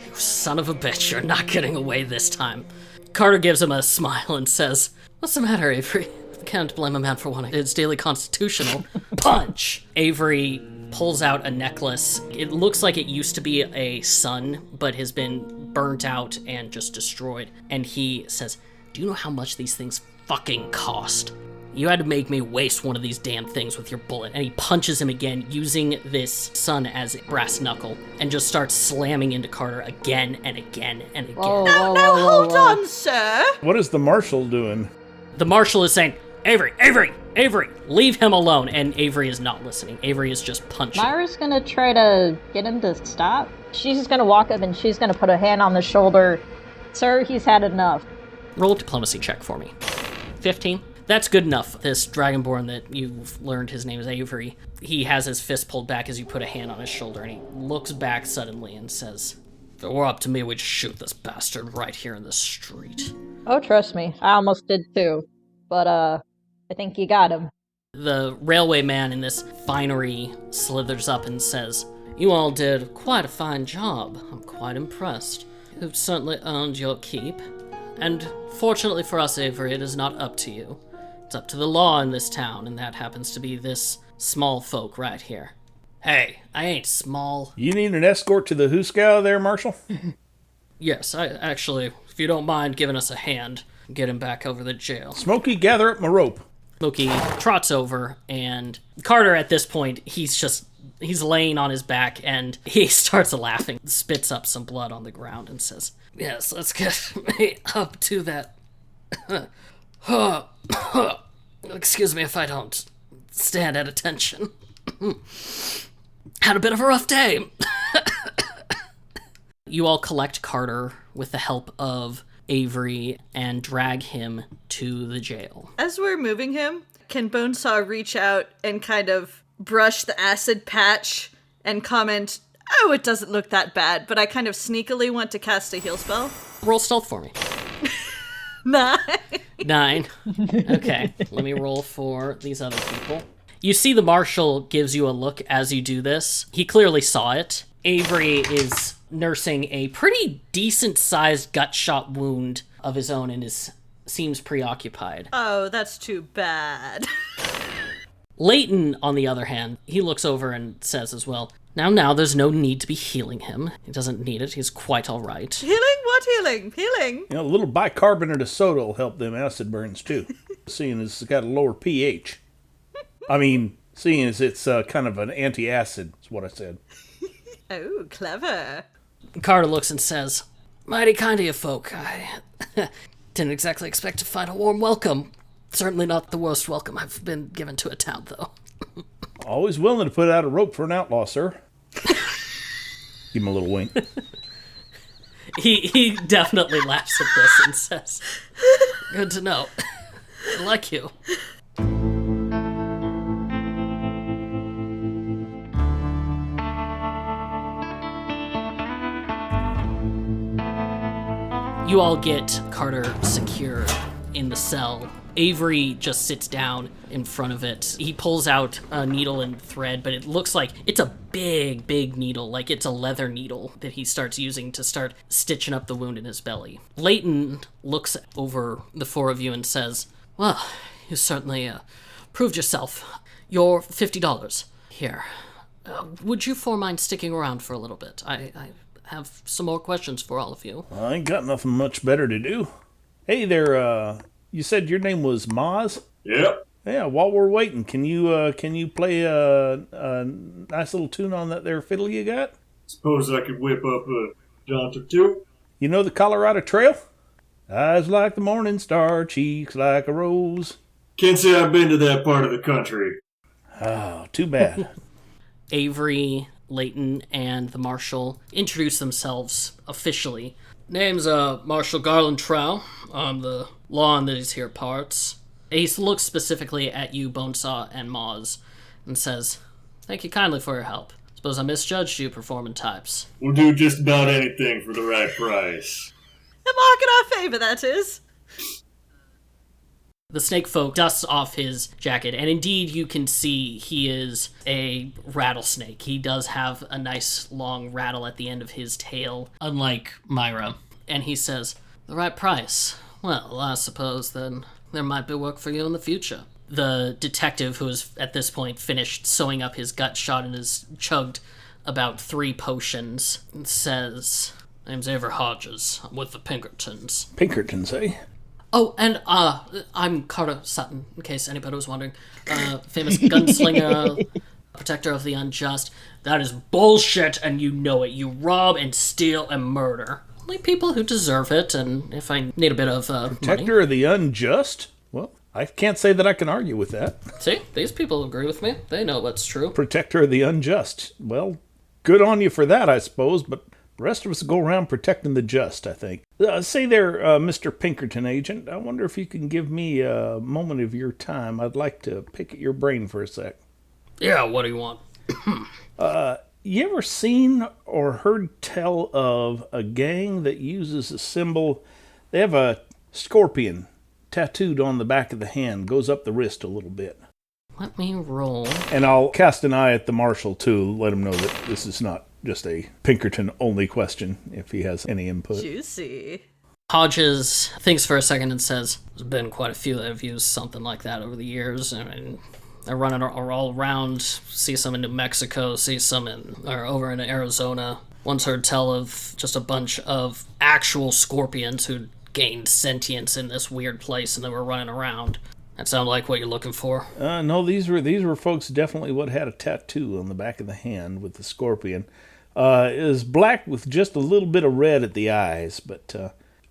"You son of a bitch, you're not getting away this time." Carter gives him a smile and says, "What's the matter, Avery? Can't blame a man for wanting it's daily constitutional." Punch! Avery pulls out a necklace. It looks like it used to be a sun, but has been burnt out and just destroyed. And he says, "Do you know how much these things fucking cost? You had to make me waste one of these damn things with your bullet." And he punches him again, using this sun as a brass knuckle, and just starts slamming into Carter again and again and again. Now hold on, sir. What is the marshal doing? The marshal is saying, Avery, leave him alone. And Avery is not listening. Avery is just punching. Myra's gonna try to get him to stop. She's just gonna walk up and she's gonna put a hand on the shoulder. "Sir, he's had enough." Roll a diplomacy check for me. 15. That's good enough. This dragonborn that you've learned his name is Avery, he has his fist pulled back as you put a hand on his shoulder, and he looks back suddenly and says, "If it were up to me, we'd shoot this bastard right here in the street." Oh, trust me, I almost did too. But, I think you got him. The railway man in this finery slithers up and says, "You all did quite a fine job. I'm quite impressed. You've certainly earned your keep. And fortunately for us, Avery, it is not up to you. It's up to the law in this town, and that happens to be this small folk right here." "Hey, I ain't small." You need an escort to the Hooskow there, Marshal? "Yes, I actually, if you don't mind giving us a hand, get him back over the jail." Smokey, gather up my rope. Smokey trots over, and Carter at this point, he's laying on his back, and he starts laughing, spits up some blood on the ground, and says, "Yes, let's get me up to that. Excuse me if I don't stand at attention. Had a bit of a rough day." You all collect Carter with the help of Avery and drag him to the jail. As we're moving him, can Bonesaw reach out and kind of brush the acid patch and comment, "Oh, it doesn't look that bad," but I kind of sneakily want to cast a heal spell? Roll stealth for me. 9. 9. Okay, let me roll for these other people. You see the marshal gives you a look as you do this. He clearly saw it. Avery is nursing a pretty decent-sized gut-shot wound of his own and seems preoccupied. Oh, that's too bad. Leighton, on the other hand, he looks over and says as well, Now, there's no need to be healing him. He doesn't need it. He's quite all right." Healing? What healing? Healing? You know, a little bicarbonate of soda will help them acid burns, too. Seeing as it's got a lower pH. I mean, seeing as it's kind of an anti-acid, is what I said. Oh, clever. Carter looks and says, "Mighty kind of you folk. I didn't exactly expect to find a warm welcome. Certainly not the worst welcome I've been given to a town, though." Always willing to put out a rope for an outlaw, sir. Give him a little wink. He definitely laughs at this and says, "Good to know. I like you." You all get Carter secured in the cell. Avery just sits down in front of it. He pulls out a needle and thread, but it looks like it's a big, big needle, like it's a leather needle that he starts using to start stitching up the wound in his belly. Leighton looks over the four of you and says, "Well, you certainly proved yourself. Your $50. Here. Would you four mind sticking around for a little bit? I have some more questions for all of you." I ain't got nothing much better to do. Hey there, you said your name was Moz? Yep. Yeah, while we're waiting, can you play a nice little tune on that there fiddle you got? Suppose I could whip up a jaunt or two. You know the Colorado Trail? Eyes like the morning star, cheeks like a rose. Can't say I've been to that part of the country. Oh, too bad. Avery, Leighton, and the Marshal introduce themselves officially. "Name's Marshal Garland Trow. I'm the law in these here parts." He looks specifically at you, Bonesaw and Moz, and says, "Thank you kindly for your help. Suppose I misjudged you performing types." We'll do just about anything for the right price. A mark in our favor, that is. The snake folk dusts off his jacket, and indeed you can see he is a rattlesnake. He does have a nice long rattle at the end of his tail, unlike Myra. And he says, "The right price. Well, I suppose then there might be work for you in the future." The detective, who has at this point finished sewing up his gut shot and has chugged about 3 potions, says, "Name's Avery Hodges. I'm with the Pinkertons." Pinkertons, eh? Oh, and I'm Carter Sutton, in case anybody was wondering. Famous gunslinger, protector of the unjust. That is bullshit, and you know it. You rob and steal and murder. Only people who deserve it, and if I need a bit of Protector of the unjust? Well, I can't say that I can argue with that. See, these people agree with me. They know what's true. Protector of the unjust. Well, good on you for that, I suppose, but the rest of us go around protecting the just, I think. Say there, Mr. Pinkerton agent, I wonder if you can give me a moment of your time. I'd like to pick at your brain for a sec. Yeah, what do you want? You ever seen or heard tell of a gang that uses a symbol? They have a scorpion tattooed on the back of the hand, goes up the wrist a little bit. Let me roll. And I'll cast an eye at the marshal, too, let him know that this is not just a Pinkerton-only question, if he has any input. Juicy. Hodges thinks for a second and says, "There's been quite a few that have used something like that over the years. I mean, they're running all around. See some in New Mexico, see some over in Arizona. Once heard tell of just a bunch of actual scorpions who'd gained sentience in this weird place and they were running around. That sound like what you're looking for?" No, these were folks definitely what had a tattoo on the back of the hand with the scorpion. It was black with just a little bit of red at the eyes, but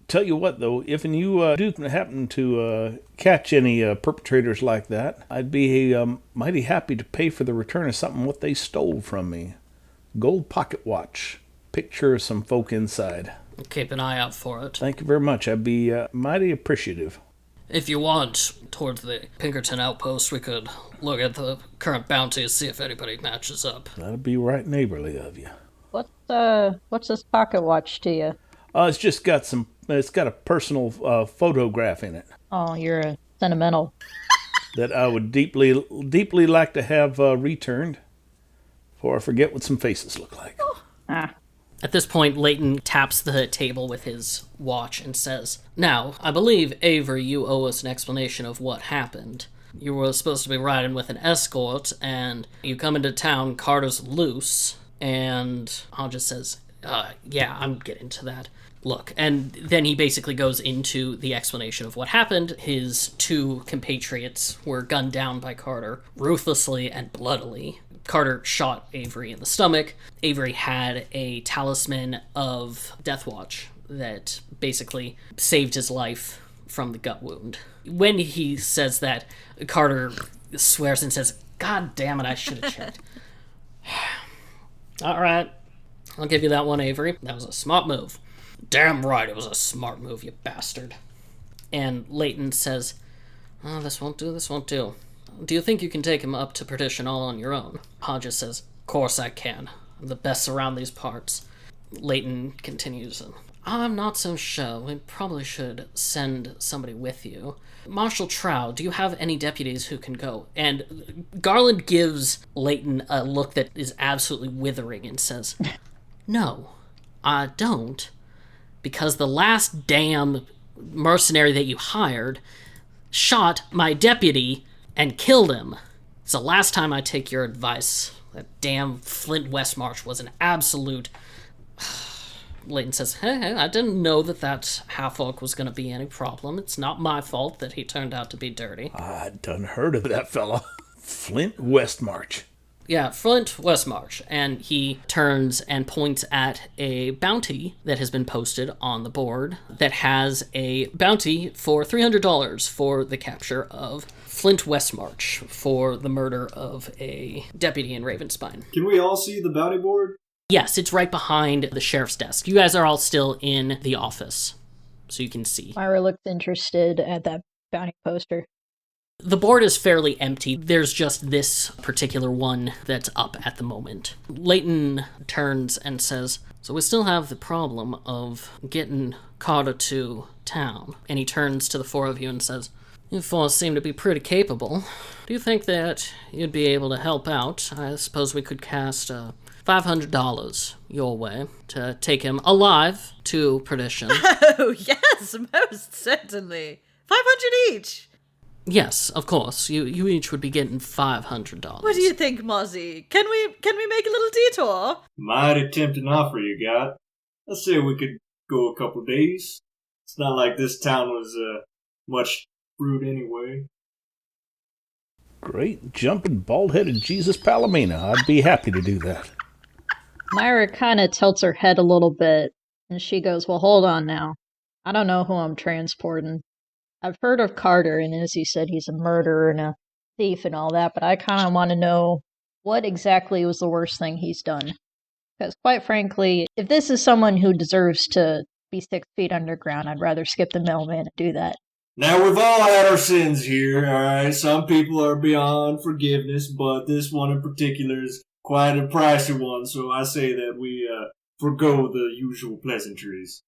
tell you what, though, if you do happen to catch any perpetrators like that, I'd be mighty happy to pay for the return of something what they stole from me. Gold pocket watch. Picture of some folk inside. Keep an eye out for it. Thank you very much. I'd be mighty appreciative. If you want, towards the Pinkerton outpost, we could look at the current bounties, see if anybody matches up. That'd be right neighborly of you. What's this pocket watch to you? It's just got it's got a personal photograph in it. Oh, you're sentimental. That I would deeply like to have returned, before I forget what some faces look like. Ah. At this point, Leighton taps the table with his watch and says, "Now, I believe, Avery, you owe us an explanation of what happened. You were supposed to be riding with an escort, and you come into town, Carter's loose," and Hodges says, Yeah, I'm getting to that. Look, and then he basically goes into the explanation of what happened. His 2 compatriots were gunned down by Carter ruthlessly and bloodily. Carter shot Avery in the stomach. Avery had a talisman of Death Watch that basically saved his life from the gut wound. When he says that, Carter swears and says, "God damn it, I should have checked." All right, I'll give you that one, Avery. That was a smart move. Damn right it was a smart move, you bastard. And Leighton says, "Oh, this won't do. Do you think you can take him up to Perdition all on your own?" Hodges says, "Of course I can. I'm the best around these parts." Leighton continues, "I'm not so sure. We probably should send somebody with you. Marshal Trow, do you have any deputies who can go?" And Garland gives Leighton a look that is absolutely withering and says, "No, I don't. Because the last damn mercenary that you hired shot my deputy and killed him. It's the last time I take your advice. That damn Flint Westmarch was an absolute..." Leighton says, "Hey, I didn't know that half-orc was going to be any problem. It's not my fault that he turned out to be dirty." I done heard of that fella. Flint Westmarch. Yeah, Flint Westmarch. And he turns and points at a bounty that has been posted on the board that has a bounty for $300 for the capture of Flint Westmarch for the murder of a deputy in Ravenspine. Can we all see the bounty board? Yes, it's right behind the sheriff's desk. You guys are all still in the office, so you can see. Myra looks interested at that bounty poster. The board is fairly empty. There's just this particular one that's up at the moment. Leighton turns and says, "So we still have the problem of getting Carter to town." And he turns to the 4 of you and says, "You 4 seem to be pretty capable. Do you think that you'd be able to help out? I suppose we could cast $500 your way to take him alive to Perdition." Oh, yes, most certainly. 500 each. Yes, of course. You each would be getting $500. What do you think, Mozzie? Can we make a little detour? Mighty tempting offer you got. Let's say we could go a couple days. It's not like this town was much fruit anyway. Great jumping bald-headed Jesus Palomino. I'd be happy to do that. Myra kind of tilts her head a little bit, and she goes, "Well, hold on now. I don't know who I'm transporting. I've heard of Carter, and as he said, he's a murderer and a thief and all that, but I kind of want to know what exactly was the worst thing he's done. Because quite frankly, if this is someone who deserves to be 6 feet underground, I'd rather skip the mailman and do that." Now, we've all had our sins here, alright? Some people are beyond forgiveness, but this one in particular is quite a pricey one, so I say that we forgo the usual pleasantries.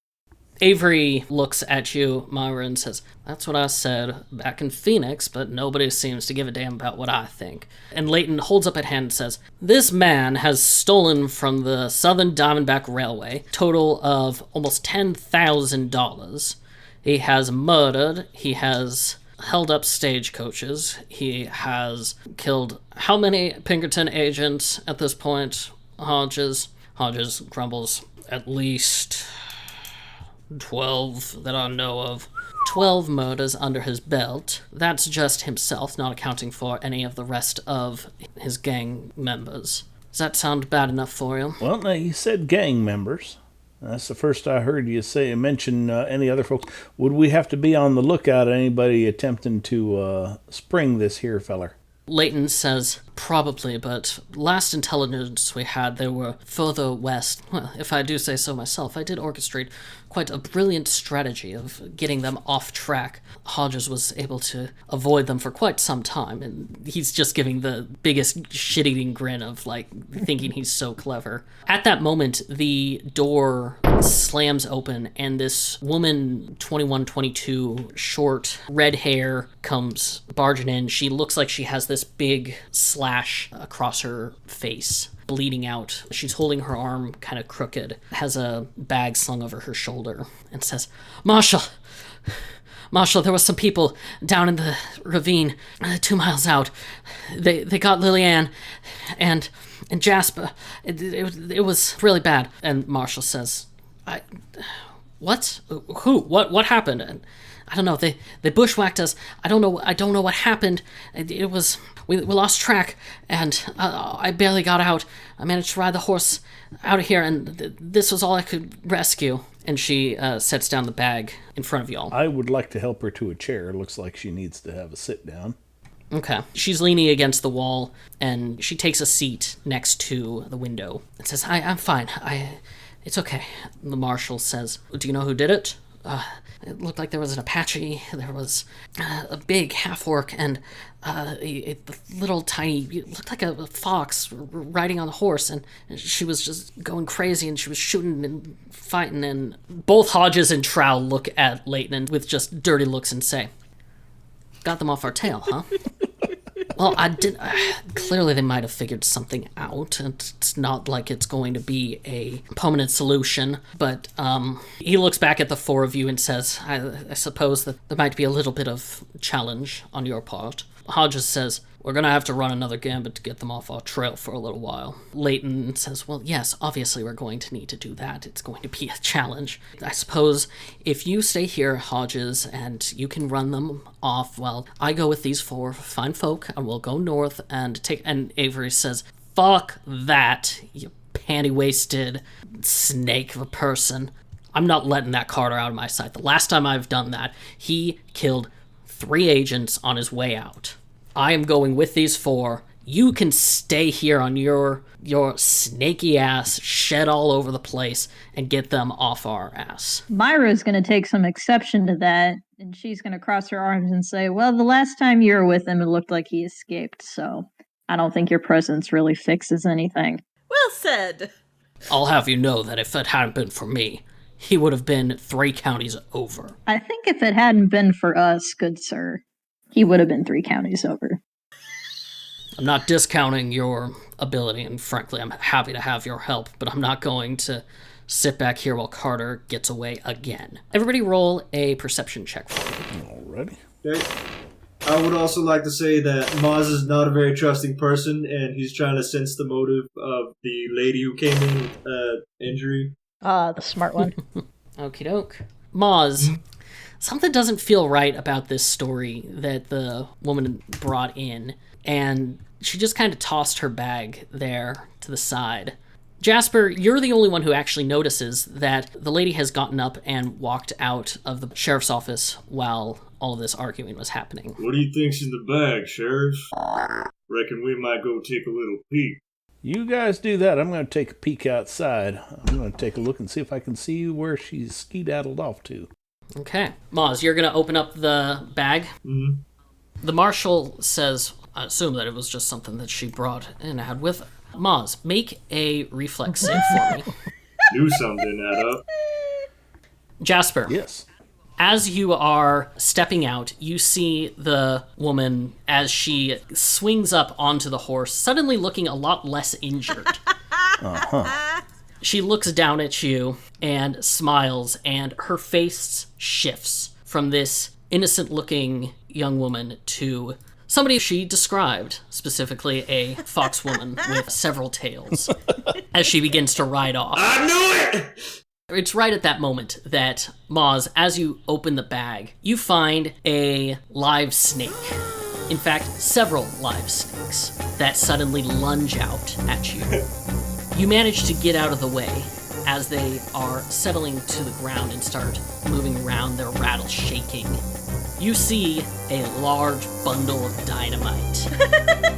Avery looks at you, Myra, and says, "That's what I said back in Phoenix, but nobody seems to give a damn about what I think." And Leighton holds up a hand and says, "This man has stolen from the Southern Diamondback Railway, total of almost $10,000. He has murdered, he has held up stagecoaches, he has killed how many Pinkerton agents at this point, Hodges?" Hodges grumbles, "At least 12 that I know of. 12 murders under his belt. That's just himself, not accounting for any of the rest of his gang members. Does that sound bad enough for you?" Well, now, you said gang members. That's the first I heard you mention any other folks. Would we have to be on the lookout at anybody attempting to spring this here feller? Leighton says, "Probably, but last intelligence we had, they were further west. Well, if I do say so myself, I did orchestrate quite a brilliant strategy of getting them off track. Hodges was able to avoid them for quite some time," and he's just giving the biggest shit-eating grin of, like, thinking he's so clever. At that moment, the door slams open, and this woman, 21, 22, short, red hair, comes barging in. She looks like she has this big slash across her face, bleeding out. She's holding her arm kind of crooked, has a bag slung over her shoulder, and says, Marshal, there were some people down in the ravine 2 miles out. They got Lillian, and And Jasper, it was really bad. And Marshall says, what? Who? What happened? And I don't know. They bushwhacked us. I don't know what happened. It was we lost track, and I barely got out. I managed to ride the horse out of here, and this was all I could rescue. And she sets down the bag in front of y'all. I would like to help her to a chair. Looks like she needs to have a sit down. Okay. She's leaning against the wall, and she takes a seat next to the window and says, I'm fine. It's okay. The marshal says, do you know who did it? It looked like there was an Apache, there was a big half-orc, and a little tiny, it looked like a fox riding on a horse, and she was just going crazy, and she was shooting and fighting, and both Hodges and Trow look at Leighton with just dirty looks and say, got them off our tail, huh? Well, clearly they might have figured something out. It's not like it's going to be a permanent solution, but he looks back at the four of you and says, I suppose that there might be a little bit of challenge on your part. Hodges says, we're going to have to run another gambit to get them off our trail for a little while. Leighton says, well, yes, obviously we're going to need to do that. It's going to be a challenge. I suppose if you stay here, Hodges, and you can run them off, well, I go with these four fine folk, and we'll go north and take... And Avery says, fuck that, you panty-waisted snake of a person. I'm not letting that Carter out of my sight. The last time I've done that, he killed 3 agents on his way out. I am going with these 4. You can stay here on your snaky ass, shed all over the place, and get them off our ass. Myra's going to take some exception to that, and she's going to cross her arms and say, well, the last time you were with him, it looked like he escaped, so I don't think your presence really fixes anything. Well said. I'll have you know that if it hadn't been for me, he would have been 3 counties over. I think if it hadn't been for us, good sir, he would have been 3 counties over. I'm not discounting your ability, and frankly, I'm happy to have your help, but I'm not going to sit back here while Carter gets away again. Everybody roll a perception check for me. Alrighty. Okay. I would also like to say that Moz is not a very trusting person, and he's trying to sense the motive of the lady who came in with injury. The smart one. Okie doke. Moz, something doesn't feel right about this story that the woman brought in, and she just kind of tossed her bag there to the side. Jasper, you're the only one who actually notices that the lady has gotten up and walked out of the sheriff's office while all of this arguing was happening. What do you think's in the bag, Sheriff? Reckon we might go take a little peek. You guys do that. I'm going to take a peek outside. I'm going to take a look and see if I can see where she's skedaddled off to. Okay. Moz, you're going to open up the bag? Mm-hmm. The marshal says, I assume that it was just something that she brought and had with her. Moz, make a reflex save for me. Knew something didn't add up. Jasper. Yes. As you are stepping out, you see the woman as she swings up onto the horse, suddenly looking a lot less injured. Uh-huh. She looks down at you and smiles, and her face shifts from this innocent-looking young woman to somebody she described, specifically a fox woman with several tails, as she begins to ride off. I knew it! It's right at that moment that, Moz, as you open the bag, you find a live snake. In fact, several live snakes that suddenly lunge out at you. You manage to get out of the way as they are settling to the ground and start moving around, their rattle shaking. You see a large bundle of dynamite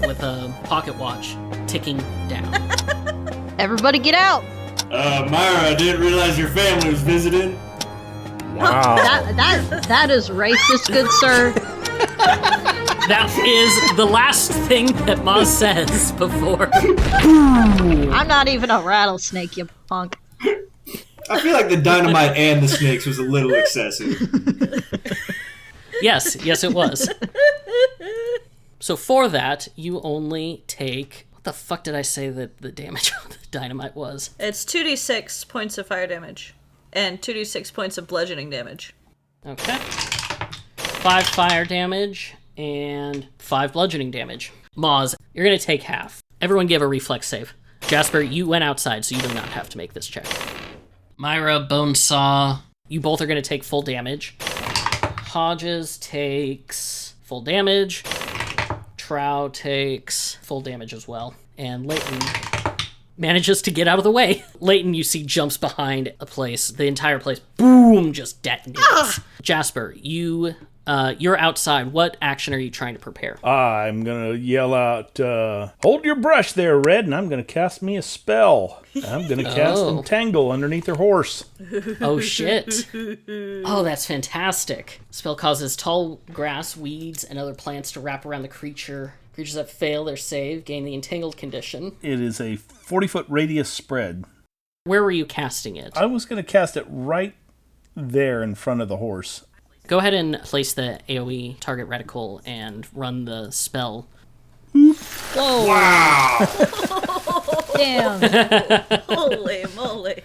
with a pocket watch ticking down. Everybody get out! Myra, I didn't realize your family was visiting. Wow. That is racist, good sir. That is the last thing that Moz says before. I'm not even a rattlesnake, you punk. I feel like the dynamite and the snakes was a little excessive. Yes, it was. So for that, you only take... What the fuck did I say that the damage on the dynamite was? It's 2d6 points of fire damage and 2d6 points of bludgeoning damage. Okay. 5 fire damage and 5 bludgeoning damage. Moz, you're going to take half. Everyone give a reflex save. Jasper, you went outside, so you do not have to make this check. Myra, Bonesaw, you both are going to take full damage. Hodges takes full damage. Trow takes full damage as well. And Leighton manages to get out of the way. Leighton, you see, jumps behind a place. The entire place, boom, just detonates. Jasper, you're outside. What action are you trying to prepare? I'm going to yell out, hold your brush there, Red, and I'm going to cast me a spell. I'm going to cast Entangle underneath her horse. Oh, shit. Oh, that's fantastic. Spell causes tall grass, weeds, and other plants to wrap around the creature. Creatures that fail their save gain the entangled condition. It is a 40-foot radius spread. Where were you casting it? I was going to cast it right there in front of the horse. Go ahead and place the AoE target reticle and run the spell. Whoa! Wow! Damn. Holy moly.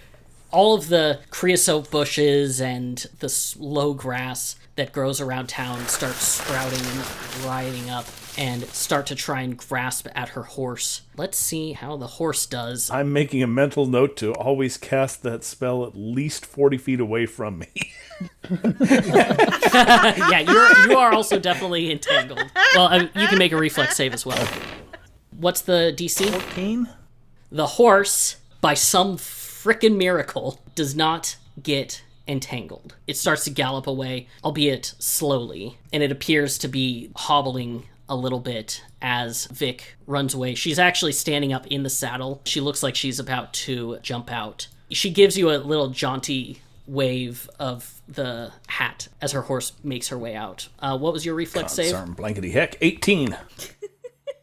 All of the creosote bushes and the low grass that grows around town start sprouting and rioting up and start to try and grasp at her horse. Let's see how the horse does. I'm making a mental note to always cast that spell at least 40 feet away from me. Yeah, you are also definitely entangled. Well, you can make a reflex save as well. What's the DC? 14? The horse, by some frickin' miracle, does not get entangled. It starts to gallop away, albeit slowly, and it appears to be hobbling a little bit as Vic runs away. She's actually standing up in the saddle. She looks like she's about to jump out. She gives you a little jaunty wave of the hat as her horse makes her way out. What was your reflex save? Concern blankety heck. 18.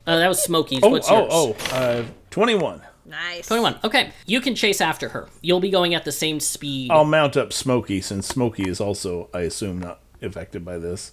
That was Smokey's. What's yours? 21. Nice. 21. Okay, you can chase after her. You'll be going at the same speed. I'll mount up Smokey, since Smokey is also, I assume, not affected by this.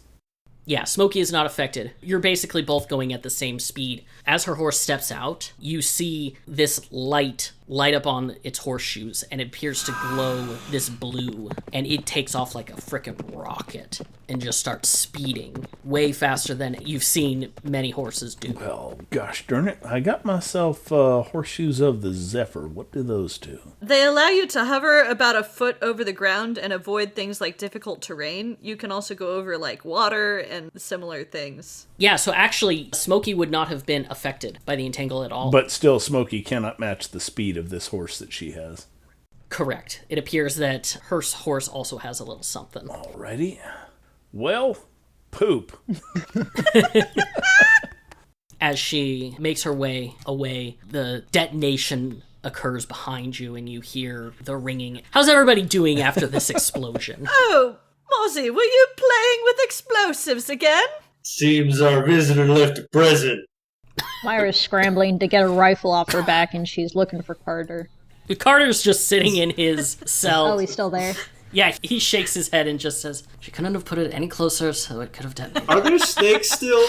Yeah, Smokey is not affected. You're basically both going at the same speed. As her horse steps out, you see this light up on its horseshoes, and it appears to glow this blue, and it takes off like a frickin' rocket and just starts speeding way faster than you've seen many horses do. Well, gosh darn it. I got myself horseshoes of the Zephyr. What do those do? They allow you to hover about a foot over the ground and avoid things like difficult terrain. You can also go over like water and similar things. Yeah, so actually, Smokey would not have been affected by the Entangle at all. But still, Smokey cannot match the speed of this horse that she has. Correct. It appears that her horse also has a little something. Alrighty. Well, poop. As she makes her way away, the detonation occurs behind you and you hear the ringing. How's everybody doing after this explosion? Oh, Mozzie, were you playing with explosives again? Seems our visitor left a present. Myra's scrambling to get a rifle off her back, and she's looking for Carter. Carter's just sitting in his cell. Oh, he's still there. Yeah, he shakes his head and just says, she couldn't have put it any closer, so it could have detonated. Are there snakes still?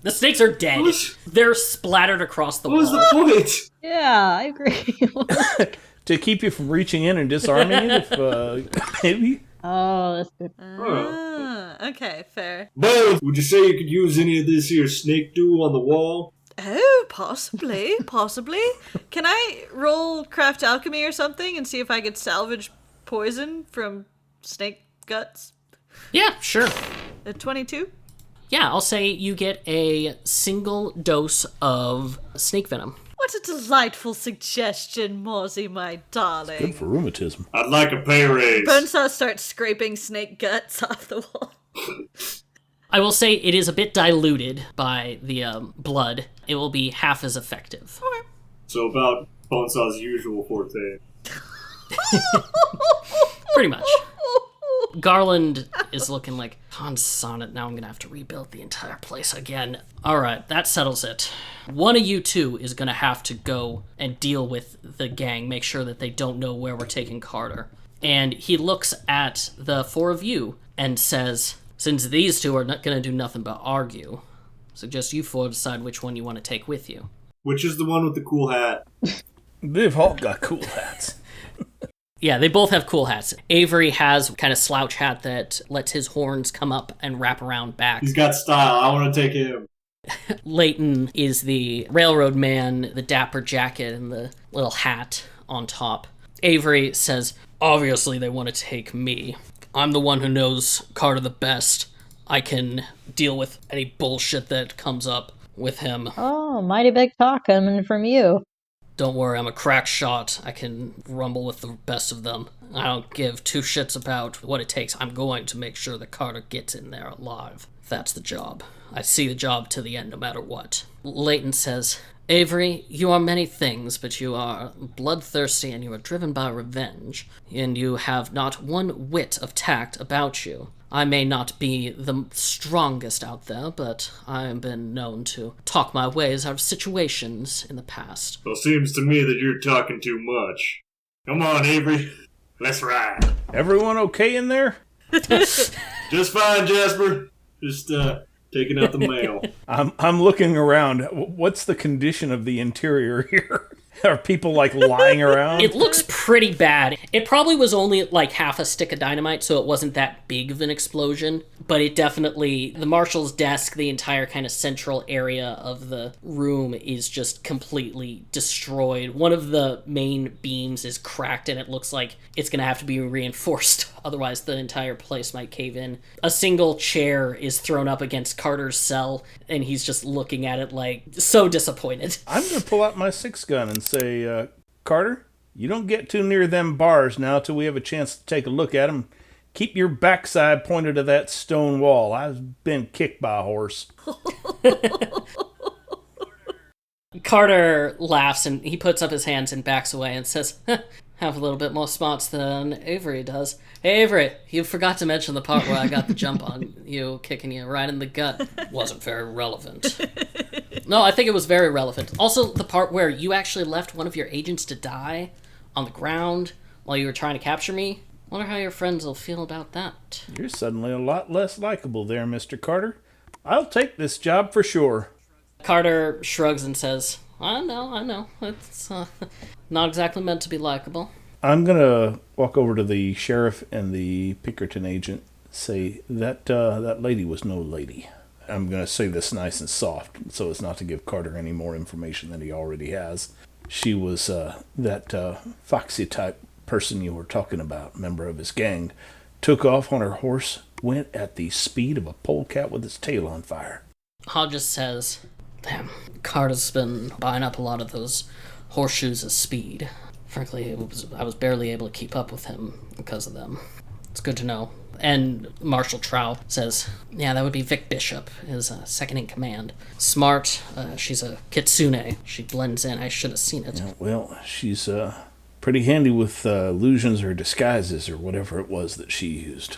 The snakes are dead. They're splattered across the What was wall. the point? Yeah, I agree. To keep you from reaching in and disarming you, if, maybe? Oh, that's good. Okay, fair. Bo, would you say you could use any of this here snake dew on the wall? Oh, possibly. Can I roll craft alchemy or something and see if I could salvage poison from snake guts? Yeah, sure. 22? Yeah, I'll say you get a single dose of snake venom. What a delightful suggestion, Mozzie, my darling. Good for rheumatism. I'd like a pay raise. Bonesaw starts scraping snake guts off the wall. I will say it is a bit diluted by the blood. It will be half as effective. Okay. So about Bonesaw's usual forte. Pretty much. Garland is looking like, Sonnet, now I'm going to have to rebuild the entire place again. Alright, that settles it. One of you two is going to have to go and deal with the gang, make sure that they don't know where we're taking Carter. And he looks at the four of you and says, since these two are not going to do nothing but argue, suggest you four decide which one you want to take with you. Which is the one with the cool hat? They've all got cool hats. Yeah, they both have cool hats. Avery has kind of slouch hat that lets his horns come up and wrap around back. He's got style. I want to take him. Leighton is the railroad man, the dapper jacket and the little hat on top. Avery says, obviously they want to take me. I'm the one who knows Carter the best. I can deal with any bullshit that comes up with him. Oh, mighty big talk coming from you. Don't worry, I'm a crack shot. I can rumble with the best of them. I don't give two shits about what it takes. I'm going to make sure that Carter gets in there alive. That's the job. I see the job to the end no matter what. Leighton says, Avery, you are many things, but you are bloodthirsty and you are driven by revenge, and you have not one whit of tact about you. I may not be the strongest out there, but I have been known to talk my ways out of situations in the past. Well, seems to me that you're talking too much. Come on, Avery. Let's ride. Everyone okay in there? Just fine, Jasper. Just, taking out the mail. I'm looking around. What's the condition of the interior here? Are people, lying around? It looks pretty bad. It probably was only, half a stick of dynamite, so it wasn't that big of an explosion. But it definitely, the marshal's desk, the entire kind of central area of the room is just completely destroyed. One of the main beams is cracked, and it looks like it's going to have to be reinforced. Otherwise, the entire place might cave in. A single chair is thrown up against Carter's cell, and he's just looking at it so disappointed. I'm going to pull out my 6-gun and say, Carter, you don't get too near them bars now till we have a chance to take a look at them. Keep your backside pointed to that stone wall. I've been kicked by a horse. Carter laughs and he puts up his hands and backs away and says, have a little bit more smarts than Avery does. Hey, Avery, you forgot to mention the part where I got the jump on you, kicking you right in the gut. Wasn't very relevant. No, I think it was very relevant. Also, the part where you actually left one of your agents to die on the ground while you were trying to capture me. Wonder how your friends will feel about that. You're suddenly a lot less likable there, Mr. Carter. I'll take this job for sure. Carter shrugs and says, I know. It's not exactly meant to be likable. I'm going to walk over to the sheriff and the Pinkerton agent, say that lady was no lady. I'm going to say this nice and soft so as not to give Carter any more information than he already has. She was that foxy type person you were talking about, member of his gang, took off on her horse, went at the speed of a polecat with its tail on fire. Hodges says, damn, Carter's been buying up a lot of those horseshoes of speed. Frankly, I was barely able to keep up with him because of them. It's good to know. And Marshal Trout says, yeah, that would be Vic Bishop, his second in command. Smart, she's a kitsune. She blends in. I should have seen it. Yeah, well, she's pretty handy with illusions or disguises or whatever it was that she used.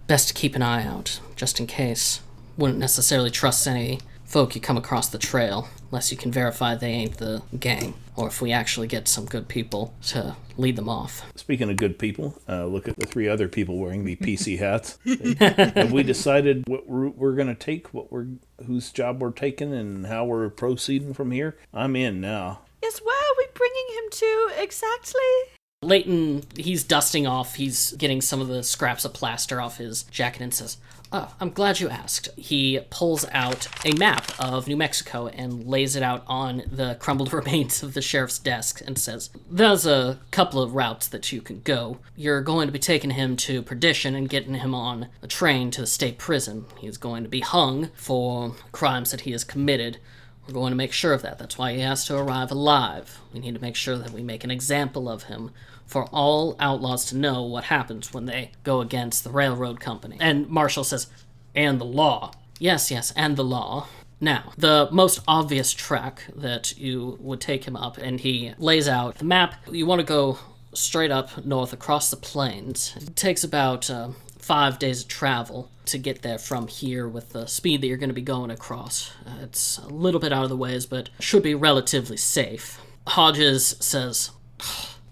Best to keep an eye out, just in case. Wouldn't necessarily trust any folk you come across the trail, unless you can verify they ain't the gang, or if we actually get some good people to lead them off. Speaking of good people, look at the 3 other people wearing the PC hats. Have we decided what route we're going to take, whose job we're taking, and how we're proceeding from here? I'm in now. Yes, where are we bringing him to exactly? Leighton, he's dusting off, he's getting some of the scraps of plaster off his jacket and says, oh, I'm glad you asked. He pulls out a map of New Mexico and lays it out on the crumbled remains of the sheriff's desk and says, there's a couple of routes that you can go. You're going to be taking him to Perdition and getting him on a train to the state prison. He's going to be hung for crimes that he has committed. We're going to make sure of that. That's why he has to arrive alive. We need to make sure that we make an example of him for all outlaws to know what happens when they go against the railroad company. And Marshall says, and the law. Yes, and the law. Now, the most obvious track that you would take him up, and he lays out the map. You want to go straight up north across the plains. It takes about 5 days of travel to get there from here with the speed that you're going to be going across. It's a little bit out of the ways, but should be relatively safe. Hodges says,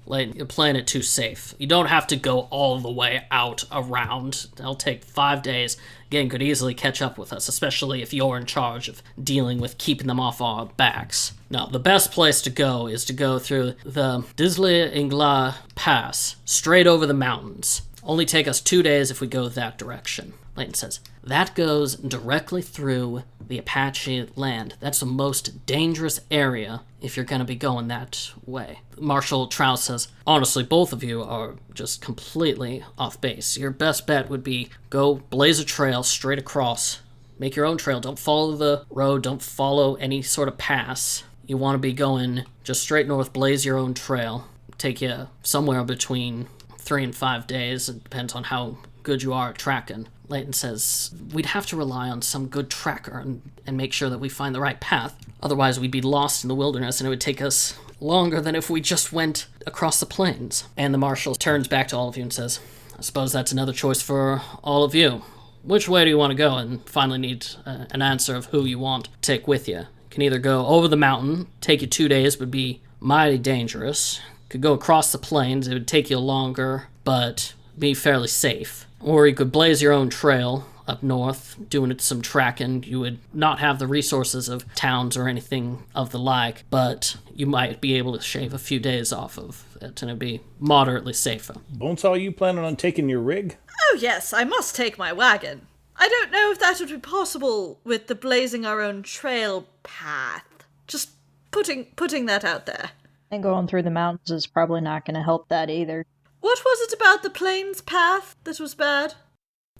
Leighton, you're playing it too safe. You don't have to go all the way out around. It'll take 5 days. Gang could easily catch up with us, especially if you're in charge of dealing with keeping them off our backs. No, the best place to go is to go through the Disly-Ingla Pass, straight over the mountains. Only take us 2 days if we go that direction. Leighton says, that goes directly through the Apache land. That's the most dangerous area if you're going to be going that way. Marshal Trout says, honestly, both of you are just completely off base. Your best bet would be go blaze a trail straight across. Make your own trail. Don't follow the road. Don't follow any sort of pass. You want to be going just straight north, blaze your own trail. Take you somewhere between 3 and 5 days. It depends on how good you are at tracking. Leighton says, we'd have to rely on some good tracker and make sure that we find the right path. Otherwise, we'd be lost in the wilderness, and it would take us longer than if we just went across the plains. And the marshal turns back to all of you and says, I suppose that's another choice for all of you. Which way do you want to go? And finally need an answer of who you want to take with you. You can either go over the mountain, take you 2 days, but be mighty dangerous. Could go across the plains, it would take you longer, but be fairly safe. Or you could blaze your own trail up north, doing some tracking. You would not have the resources of towns or anything of the like, but you might be able to shave a few days off of it, and it'd be moderately safer. Bonesaw, you planning on taking your rig? Oh yes, I must take my wagon. I don't know if that would be possible with the blazing our own trail path. Just putting that out there. And going through the mountains is probably not going to help that either. What was it about the plains path that was bad?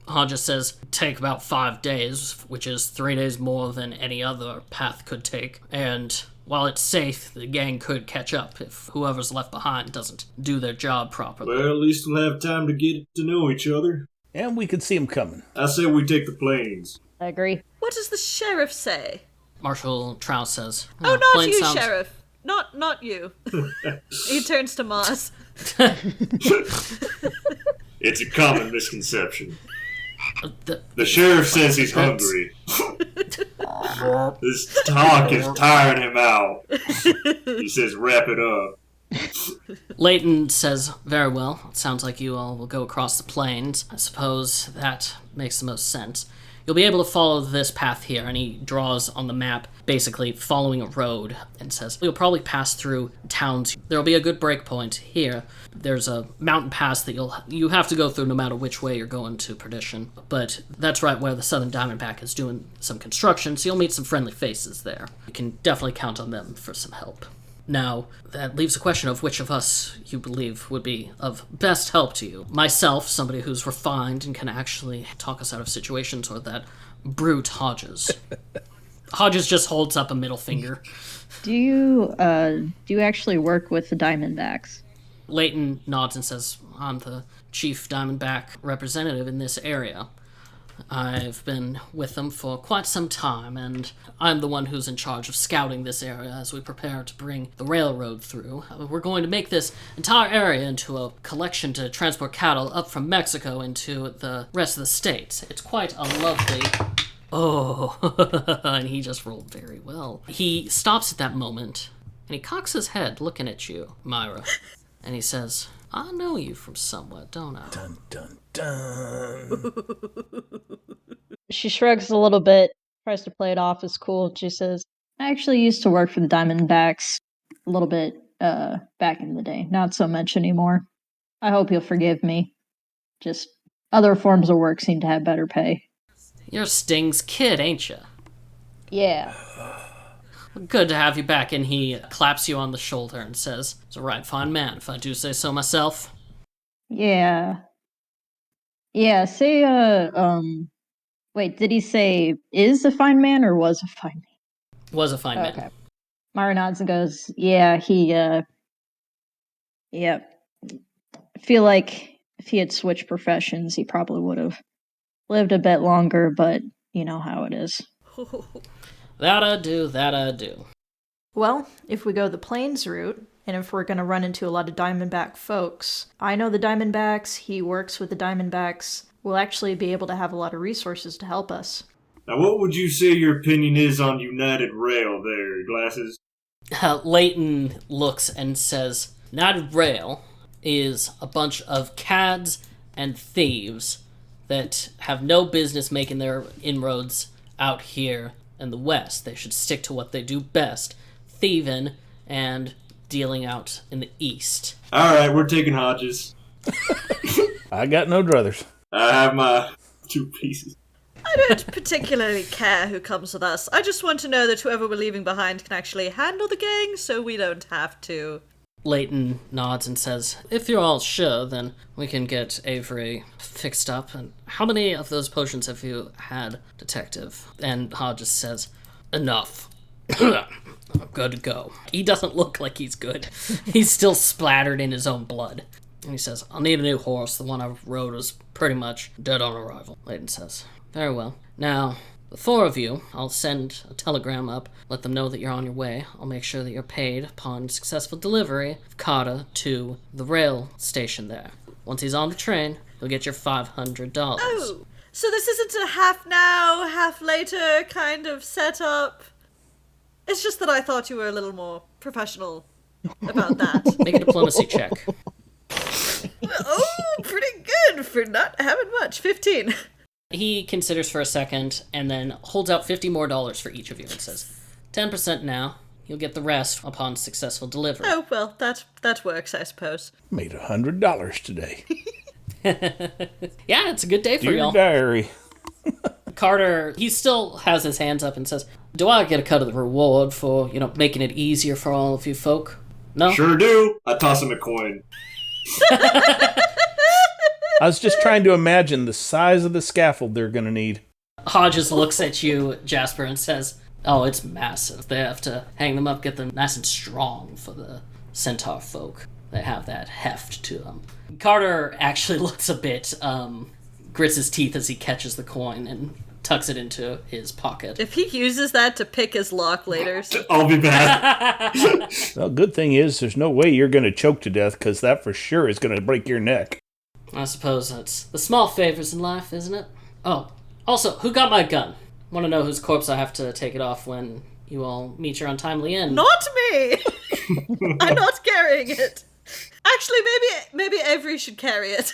Hodges says, take about 5 days, which is 3 days more than any other path could take. And while it's safe, the gang could catch up if whoever's left behind doesn't do their job properly. Well, at least we'll have time to get to know each other. And we could see him coming. I say we take the plains. I agree. What does the sheriff say? Marshal Trout says, Oh, not plain you, sounds- sheriff. Not you. He turns to Moz. It's a common misconception. The The sheriff says he's hungry. This talk is tiring him out. He says, wrap it up. Leighton says, very well. It sounds like you all will go across the plains. I suppose that makes the most sense. You'll be able to follow this path here, and he draws on the map, basically following a road, and says, you'll probably pass through towns. There'll be a good break point here. There's a mountain pass that you have to go through no matter which way you're going to Perdition. But that's right where the Southern Diamondback is doing some construction, so you'll meet some friendly faces there. You can definitely count on them for some help. Now, that leaves the question of which of us you believe would be of best help to you. Myself, somebody who's refined and can actually talk us out of situations, or that brute Hodges. Hodges just holds up a middle finger. Do you actually work with the Diamondbacks? Leighton nods and says, I'm the chief Diamondback representative in this area. I've been with them for quite some time, and I'm the one who's in charge of scouting this area as we prepare to bring the railroad through. We're going to make this entire area into a collection to transport cattle up from Mexico into the rest of the states. It's quite a lovely... Oh, and he just rolled very well. He stops at that moment, and he cocks his head looking at you, Myra, and he says, I know you from somewhere, don't I? Dun, dun, dun. She shrugs a little bit, tries to play it off as cool. She says, I actually used to work for the Diamondbacks a little bit back in the day. Not so much anymore. I hope you'll forgive me. Just other forms of work seem to have better pay. You're Sting's kid, ain't you? Yeah. Good to have you back, and he claps you on the shoulder and says, it's a right fine man, if I do say so myself. Yeah. Yeah, say, wait, did he say is a fine man or was a fine man? Was a fine man. Okay. Myra nods and goes, yeah, I feel like if he had switched professions, he probably would have lived a bit longer, but you know how it is. That I do. Well, if we go the plains route, and if we're going to run into a lot of Diamondback folks, I know the Diamondbacks, he works with the Diamondbacks, we'll actually be able to have a lot of resources to help us. Now, what would you say your opinion is on United Rail there, Glasses? Leighton looks and says, United Rail is a bunch of cads and thieves that have no business making their inroads out here in the West. They should stick to what they do best, thieving and dealing out in the East. All right, we're taking Hodges. I got no druthers. I have my 2 pieces. I don't particularly care who comes with us. I just want to know that whoever we're leaving behind can actually handle the gang, so we don't have to. Leighton nods and says, if you're all sure, then we can get Avery fixed up. And how many of those potions have you had, Detective? And Hodges says, enough. Good to go. He doesn't look like he's good. He's still splattered in his own blood. And he says, I'll need a new horse. The one I rode was pretty much dead on arrival. Leighton says, very well. Now, the 4 of you, I'll send a telegram up, let them know that you're on your way. I'll make sure that you're paid upon successful delivery of Carter to the rail station there. Once he's on the train, you'll get your $500. Oh, so this isn't a half now, half later kind of setup? It's just that I thought you were a little more professional about that. Make a diplomacy check. Oh, pretty good for not having much. 15. He considers for a second and then holds out $50 more for each of you and says, 10% now. You'll get the rest upon successful delivery. Oh, well, that works, I suppose. Made $100 today. Yeah, it's a good day for Dear y'all. diary. Carter, he still has his hands up and says, do I get a cut of the reward for, making it easier for all of you folk? No? Sure do. I toss him a coin. I was just trying to imagine the size of the scaffold they're going to need. Hodges looks at you, Jasper, and says, oh, it's massive. They have to hang them up, get them nice and strong for the centaur folk. They have that heft to them. Carter actually looks a bit, grits his teeth as he catches the coin and tucks it into his pocket. If he uses that to pick his lock later... I'll be back. Well, good thing is there's no way you're going to choke to death, because that for sure is going to break your neck. I suppose that's the small favors in life, isn't it? Oh, also, who got my gun? Want to know whose corpse I have to take it off when you all meet your untimely end? Not me! I'm not carrying it. Actually, maybe Avery should carry it.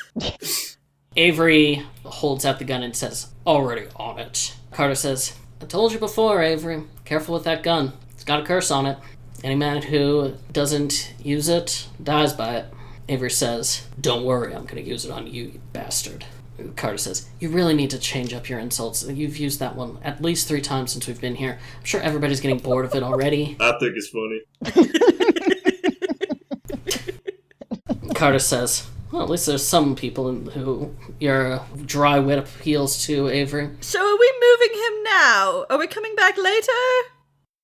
Avery holds out the gun and says, already on it. Carter says, I told you before, Avery. Careful with that gun. It's got a curse on it. Any man who doesn't use it dies by it. Avery says, don't worry, I'm going to use it on you, you bastard. Carter says, you really need to change up your insults. You've used that one at least 3 times since we've been here. I'm sure everybody's getting bored of it already. I think it's funny. Carter says, well, at least there's some people who your dry wit appeals to, Avery. So are we moving him now? Are we coming back later?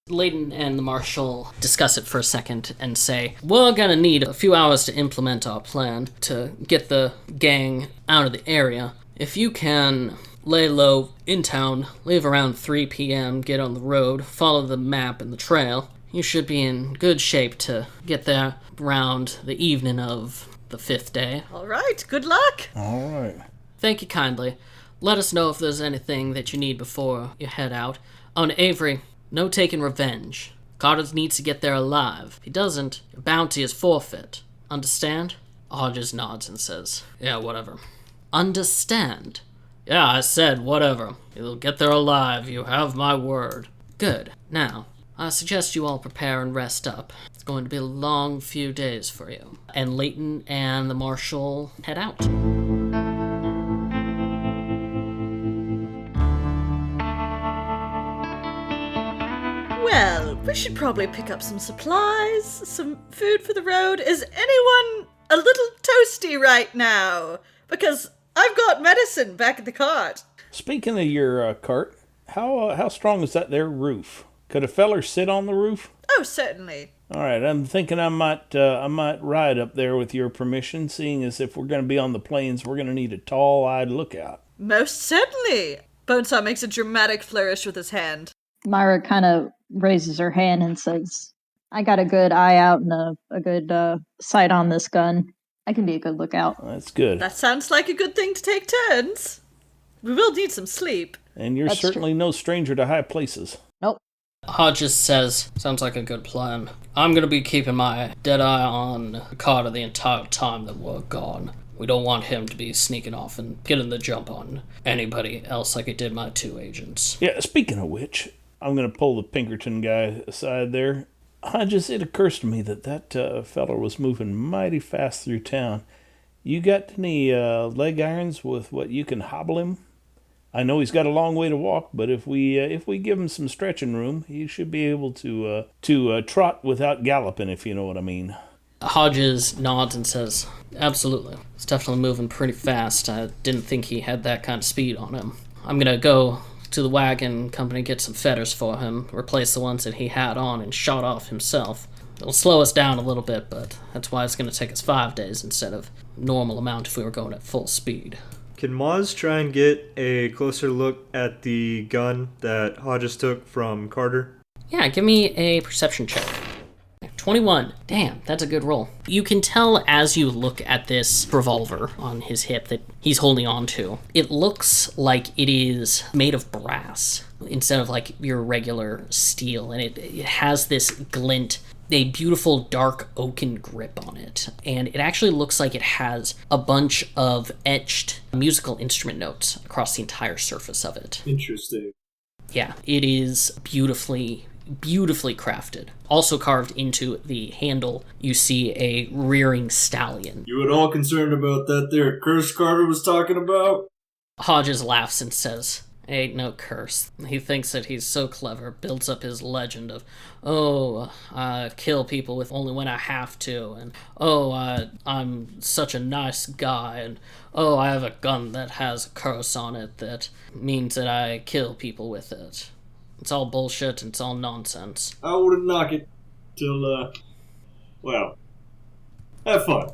Leighton and the Marshal discuss it for a second and say, we're gonna need a few hours to implement our plan to get the gang out of the area. If you can lay low in town, leave around 3 p.m., get on the road, follow the map and the trail, you should be in good shape to get there around the evening of the 5th day. All right, good luck. All right. Thank you kindly. Let us know if there's anything that you need before you head out. Oh, and Avery, no taking revenge. Carter needs to get there alive. If he doesn't, your bounty is forfeit. Understand? Hodges nods and says, yeah, whatever. Understand? Yeah, I said whatever. You'll get there alive. You have my word. Good. Now, I suggest you all prepare and rest up. It's going to be a long few days for you. And Leighton and the Marshal head out. Well, we should probably pick up some supplies, some food for the road. Is anyone a little toasty right now? Because I've got medicine back in the cart. Speaking of your cart, how strong is that there roof? Could a feller sit on the roof? Oh, certainly. All right, I'm thinking I might ride up there with your permission, seeing as if we're going to be on the plains, we're going to need a tall-eyed lookout. Most certainly. Bonesaw makes a dramatic flourish with his hand. Myra kind of raises her hand and says, I got a good eye out and a good sight on this gun. I can be a good lookout. That's good. That sounds like a good thing to take turns. We will need some sleep. And you're That's certainly no stranger to high places. Nope. Hodges says, sounds like a good plan. I'm going to be keeping my dead eye on Carter the entire time that we're gone. We don't want him to be sneaking off and getting the jump on anybody else like he did my 2 agents. Yeah, speaking of which, I'm going to pull the Pinkerton guy aside there. Hodges, it occurs to me that fella was moving mighty fast through town. You got any leg irons with what you can hobble him? I know he's got a long way to walk, but if we give him some stretching room, he should be able to trot without galloping, if you know what I mean. Hodges nods and says, absolutely. He's definitely moving pretty fast. I didn't think he had that kind of speed on him. I'm gonna go to the wagon company, get some fetters for him, replace the ones that he had on and shot off himself. It'll slow us down a little bit, but that's why it's gonna take us 5 days instead of normal amount if we were going at full speed. Can Moz try and get a closer look at the gun that Hodges took from Carter? Yeah, give me a perception check. 21. Damn, that's a good roll. You can tell as you look at this revolver on his hip that he's holding on to. It looks like it is made of brass instead of like your regular steel, and it has this glint, a beautiful dark oaken grip on it, and it actually looks like it has a bunch of etched musical instrument notes across the entire surface of it. Interesting. Yeah, it is beautifully crafted. Also carved into the handle, you see a rearing stallion. You at all concerned about that there curse Carter was talking about? Hodges laughs and says, ain't no curse. He thinks that he's so clever, builds up his legend of, I kill people with only when I have to, and I'm such a nice guy, and I have a gun that has a curse on it that means that I kill people with it. It's all bullshit and it's all nonsense. I wouldn't knock it till, have fun.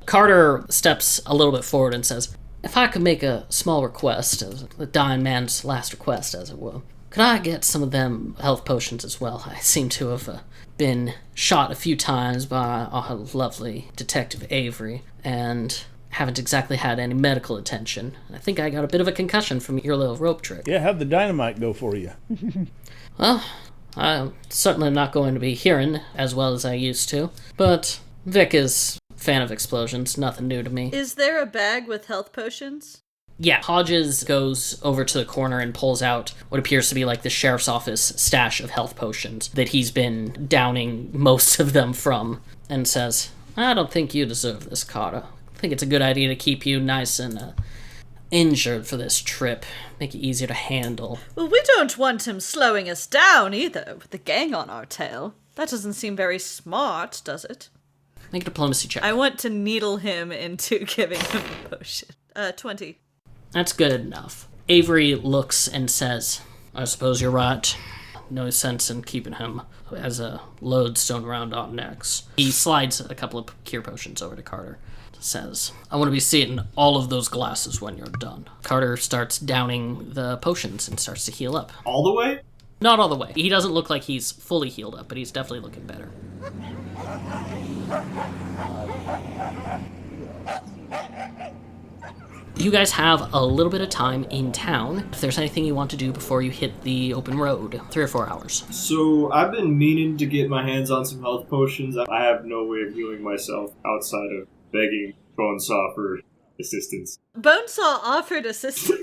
Carter steps a little bit forward and says, if I could make a small request, the dying man's last request, as it were, could I get some of them health potions as well? I seem to have been shot a few times by our lovely Detective Avery, and haven't exactly had any medical attention. I think I got a bit of a concussion from your little rope trick. Yeah, how'd the dynamite go for you? Well, I'm certainly not going to be hearing as well as I used to, but Vic is a fan of explosions, nothing new to me. Is there a bag with health potions? Yeah, Hodges goes over to the corner and pulls out what appears to be like the sheriff's office stash of health potions that he's been downing most of them from, and says, I don't think you deserve this, Carter. I think it's a good idea to keep you nice and injured for this trip. Make it easier to handle. Well, we don't want him slowing us down either, with the gang on our tail. That doesn't seem very smart, does it? Make a diplomacy check. I want to needle him into giving him a potion. 20. That's good enough. Avery looks and says, I suppose you're right. No sense in keeping him as a lodestone around our necks. He slides a couple of cure potions over to Carter. Says, I want to be seeing all of those glasses when you're done. Carter starts downing the potions and starts to heal up. All the way? Not all the way. He doesn't look like he's fully healed up, but he's definitely looking better. You guys have a little bit of time in town. If there's anything you want to do before you hit the open road, 3 or 4 hours. So, I've been meaning to get my hands on some health potions. I have no way of healing myself outside of begging Bonesaw for assistance. Bonesaw offered assistance.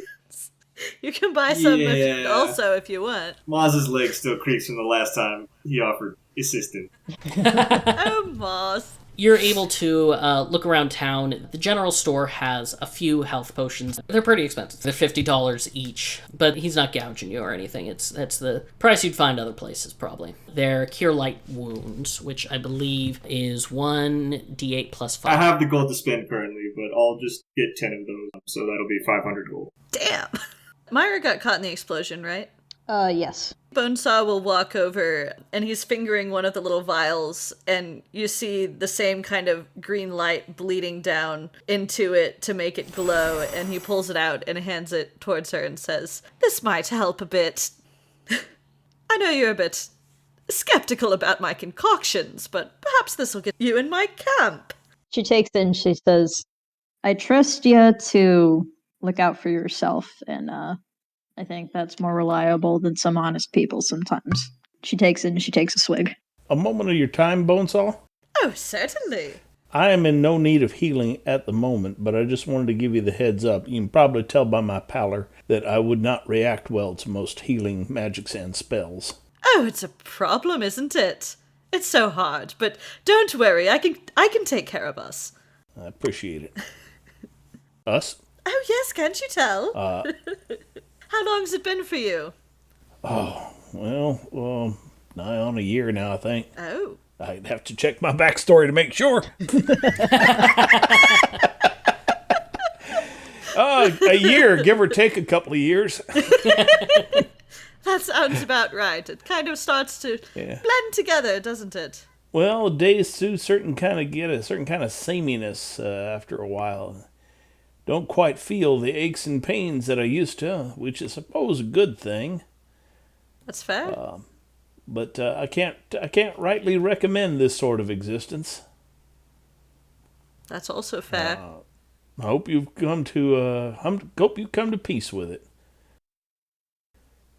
You can buy some also if you want. Moz's leg still creaks from the last time he offered assistance. Oh, Moz. You're able to look around town. The general store has a few health potions. They're pretty expensive. They're $50 each, but he's not gouging you or anything. That's the price you'd find other places, probably. They're Cure Light Wounds, which I believe is 1d8 plus 5. I have the gold to spend currently, but I'll just get 10 of those, so that'll be 500 gold. Damn! Myra got caught in the explosion, right? Yes. Bonesaw will walk over, and he's fingering one of the little vials, and you see the same kind of green light bleeding down into it to make it glow, and he pulls it out and hands it towards her and says, this might help a bit. I know you're a bit skeptical about my concoctions, but perhaps this will get you in my camp. She takes it and she says, I trust you to look out for yourself, and I think that's more reliable than some honest people sometimes. She takes it and she takes a swig. A moment of your time, Bonesaw? Oh, certainly. I am in no need of healing at the moment, but I just wanted to give you the heads up. You can probably tell by my pallor that I would not react well to most healing magics and spells. Oh, it's a problem, isn't it? It's so hard, but don't worry, I can take care of us. I appreciate it. Us? Oh, yes, can't you tell? How long's it been for you? Well, nigh on a year now, I think. Oh. I'd have to check my backstory to make sure. A year, give or take a couple of years. That sounds about right. It kind of starts to blend together, doesn't it? Well, days do get a certain kind of sameness after a while. Don't quite feel the aches and pains that I used to, which is, I suppose, a good thing. That's fair. But I can't rightly recommend this sort of existence. That's also fair. I hope you come to peace with it.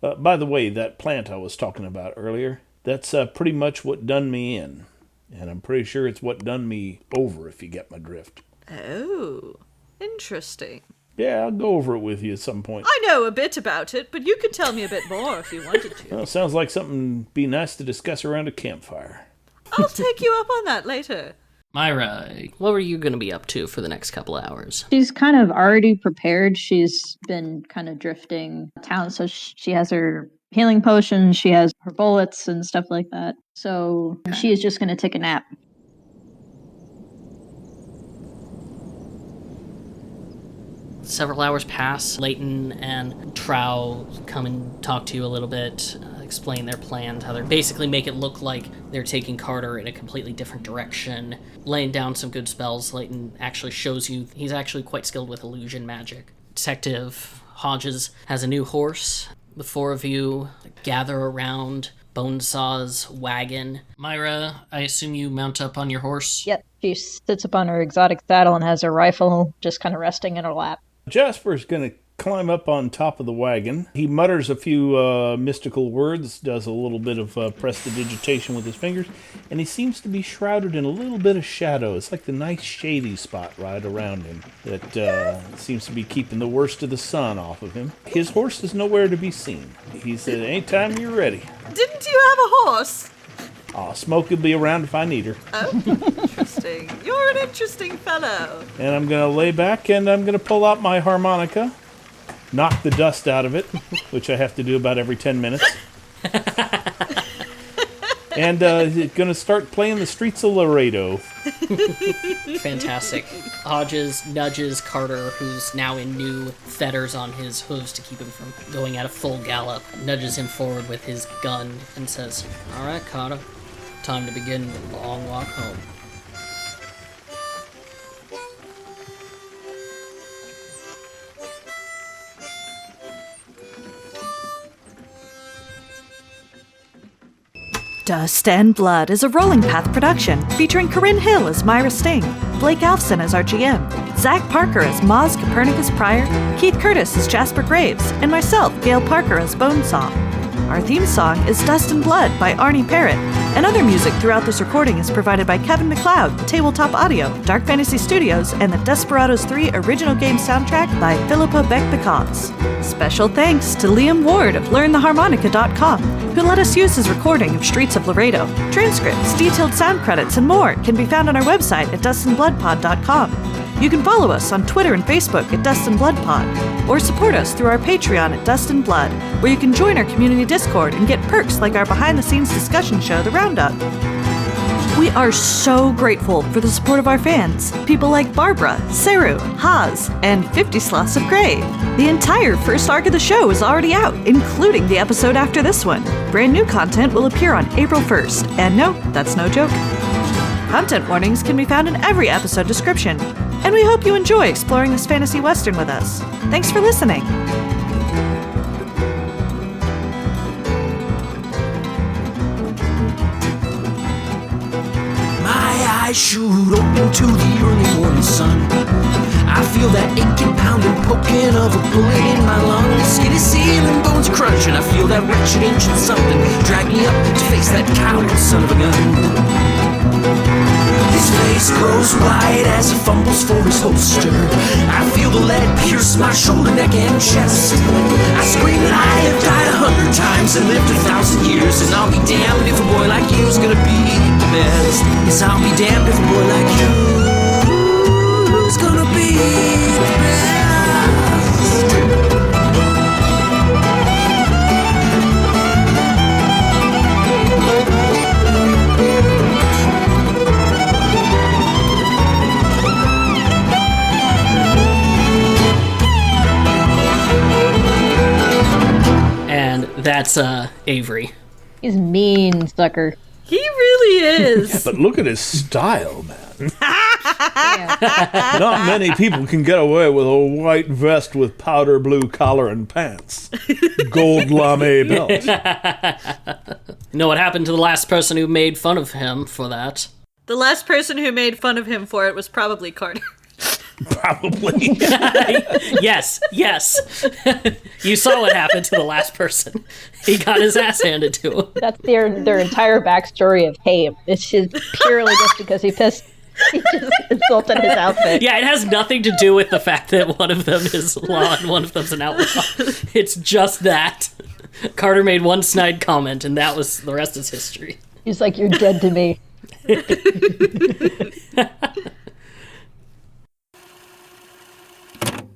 By the way, that plant I was talking about earlier, that's pretty much what done me in. And I'm pretty sure it's what done me over, if you get my drift. Oh, interesting. Yeah, I'll go over it with you at some point. I know a bit about it, but you could tell me a bit more if you wanted to. Well, sounds like something be nice to discuss around a campfire. I'll take you up on that later. Myra, what were you going to be up to for the next couple of hours? She's kind of already prepared. She's been kind of drifting town, so she has her healing potions, she has her bullets and stuff like that. So she is just going to take a nap. Several hours pass. Leighton and Trow come and talk to you a little bit, explain their plans, how they're basically make it look like they're taking Carter in a completely different direction, laying down some good spells. Leighton actually shows you he's actually quite skilled with illusion magic. Detective Hodges has a new horse. The four of you gather around Bonesaw's wagon. Myra, I assume you mount up on your horse? Yep, she sits up on her exotic saddle and has her rifle just kind of resting in her lap. Jasper's going to climb up on top of the wagon. He mutters a few mystical words, does a little bit of prestidigitation with his fingers, and he seems to be shrouded in a little bit of shadow. It's like the nice shady spot right around him that seems to be keeping the worst of the sun off of him. His horse is nowhere to be seen. He said, anytime you're ready. Didn't you have a horse? Smoke will be around if I need her. Oh, interesting. You're an interesting fellow. And I'm going to lay back and I'm going to pull out my harmonica, knock the dust out of it, which I have to do about every 10 minutes. And going to start playing the streets of Laredo. Fantastic. Hodges nudges Carter, who's now in new fetters on his hooves to keep him from going at a full gallop, nudges him forward with his gun and says, "All right, Carter, time to begin the long walk home." Dust and Blood is a Rolling Path production featuring Corinne Hill as Myra Sting, Blake Alfson as our GM, Zach Parker as Moz Copernicus Pryor, Keith Curtis as Jasper Graves, and myself, Gail Parker as Bonesaw. Our theme song is Dust and Blood by Arne Parrott, and other music throughout this recording is provided by Kevin Macleod, Tabletop Audio, Dark Fantasy Studios, and the Desperados 3 original game soundtrack by Filippo Beck Peccoz. Special thanks to Liam Ward of LearnTheHarmonica.com, who let us use his recording of Streets of Laredo. Transcripts, detailed sound credits, and more can be found on our website at dustandbloodpod.com. You can follow us on Twitter and Facebook at Dust and Blood Pod, or support us through our Patreon at Dust and Blood, where you can join our community Discord and get perks like our behind-the-scenes discussion show, The Roundup. We are so grateful for the support of our fans, people like Barbara, Saru, Haz, and 50 Sloths of Grey. The entire first arc of the show is already out, including the episode after this one. Brand new content will appear on April 1st, and no, that's no joke. Content warnings can be found in every episode description, and we hope you enjoy exploring this fantasy western with us. Thanks for listening. My eyes shoot open to the early morning sun. I feel that aching, pounding, poking of a bullet in my lungs. City ceiling, bones crunching. I feel that wretched ancient something drag me up to face that coward son of a gun. His face grows white as he fumbles for his holster. I feel the lead pierce my shoulder, neck, and chest. I scream that I have died 100 times and lived 1,000 years, and I'll be damned if a boy like you's gonna be the best. Yes, I'll be damned if a boy like you's gonna be the best. That's Avery. He's mean, sucker. He really is. But look at his style, man. Yeah. Not many people can get away with a white vest with powder blue collar and pants. Gold lame belt. You know what happened to the last person who made fun of him for that? The last person who made fun of him for it was probably Carter. Probably. Yes. You saw what happened to the last person. He got his ass handed to him. That's their entire backstory of hate. It's just purely just because he just insulted his outfit. Yeah, it has nothing to do with the fact that one of them is law and one of them's an outlaw. It's just that. Carter made one snide comment, and that was the rest is history. He's like, you're dead to me.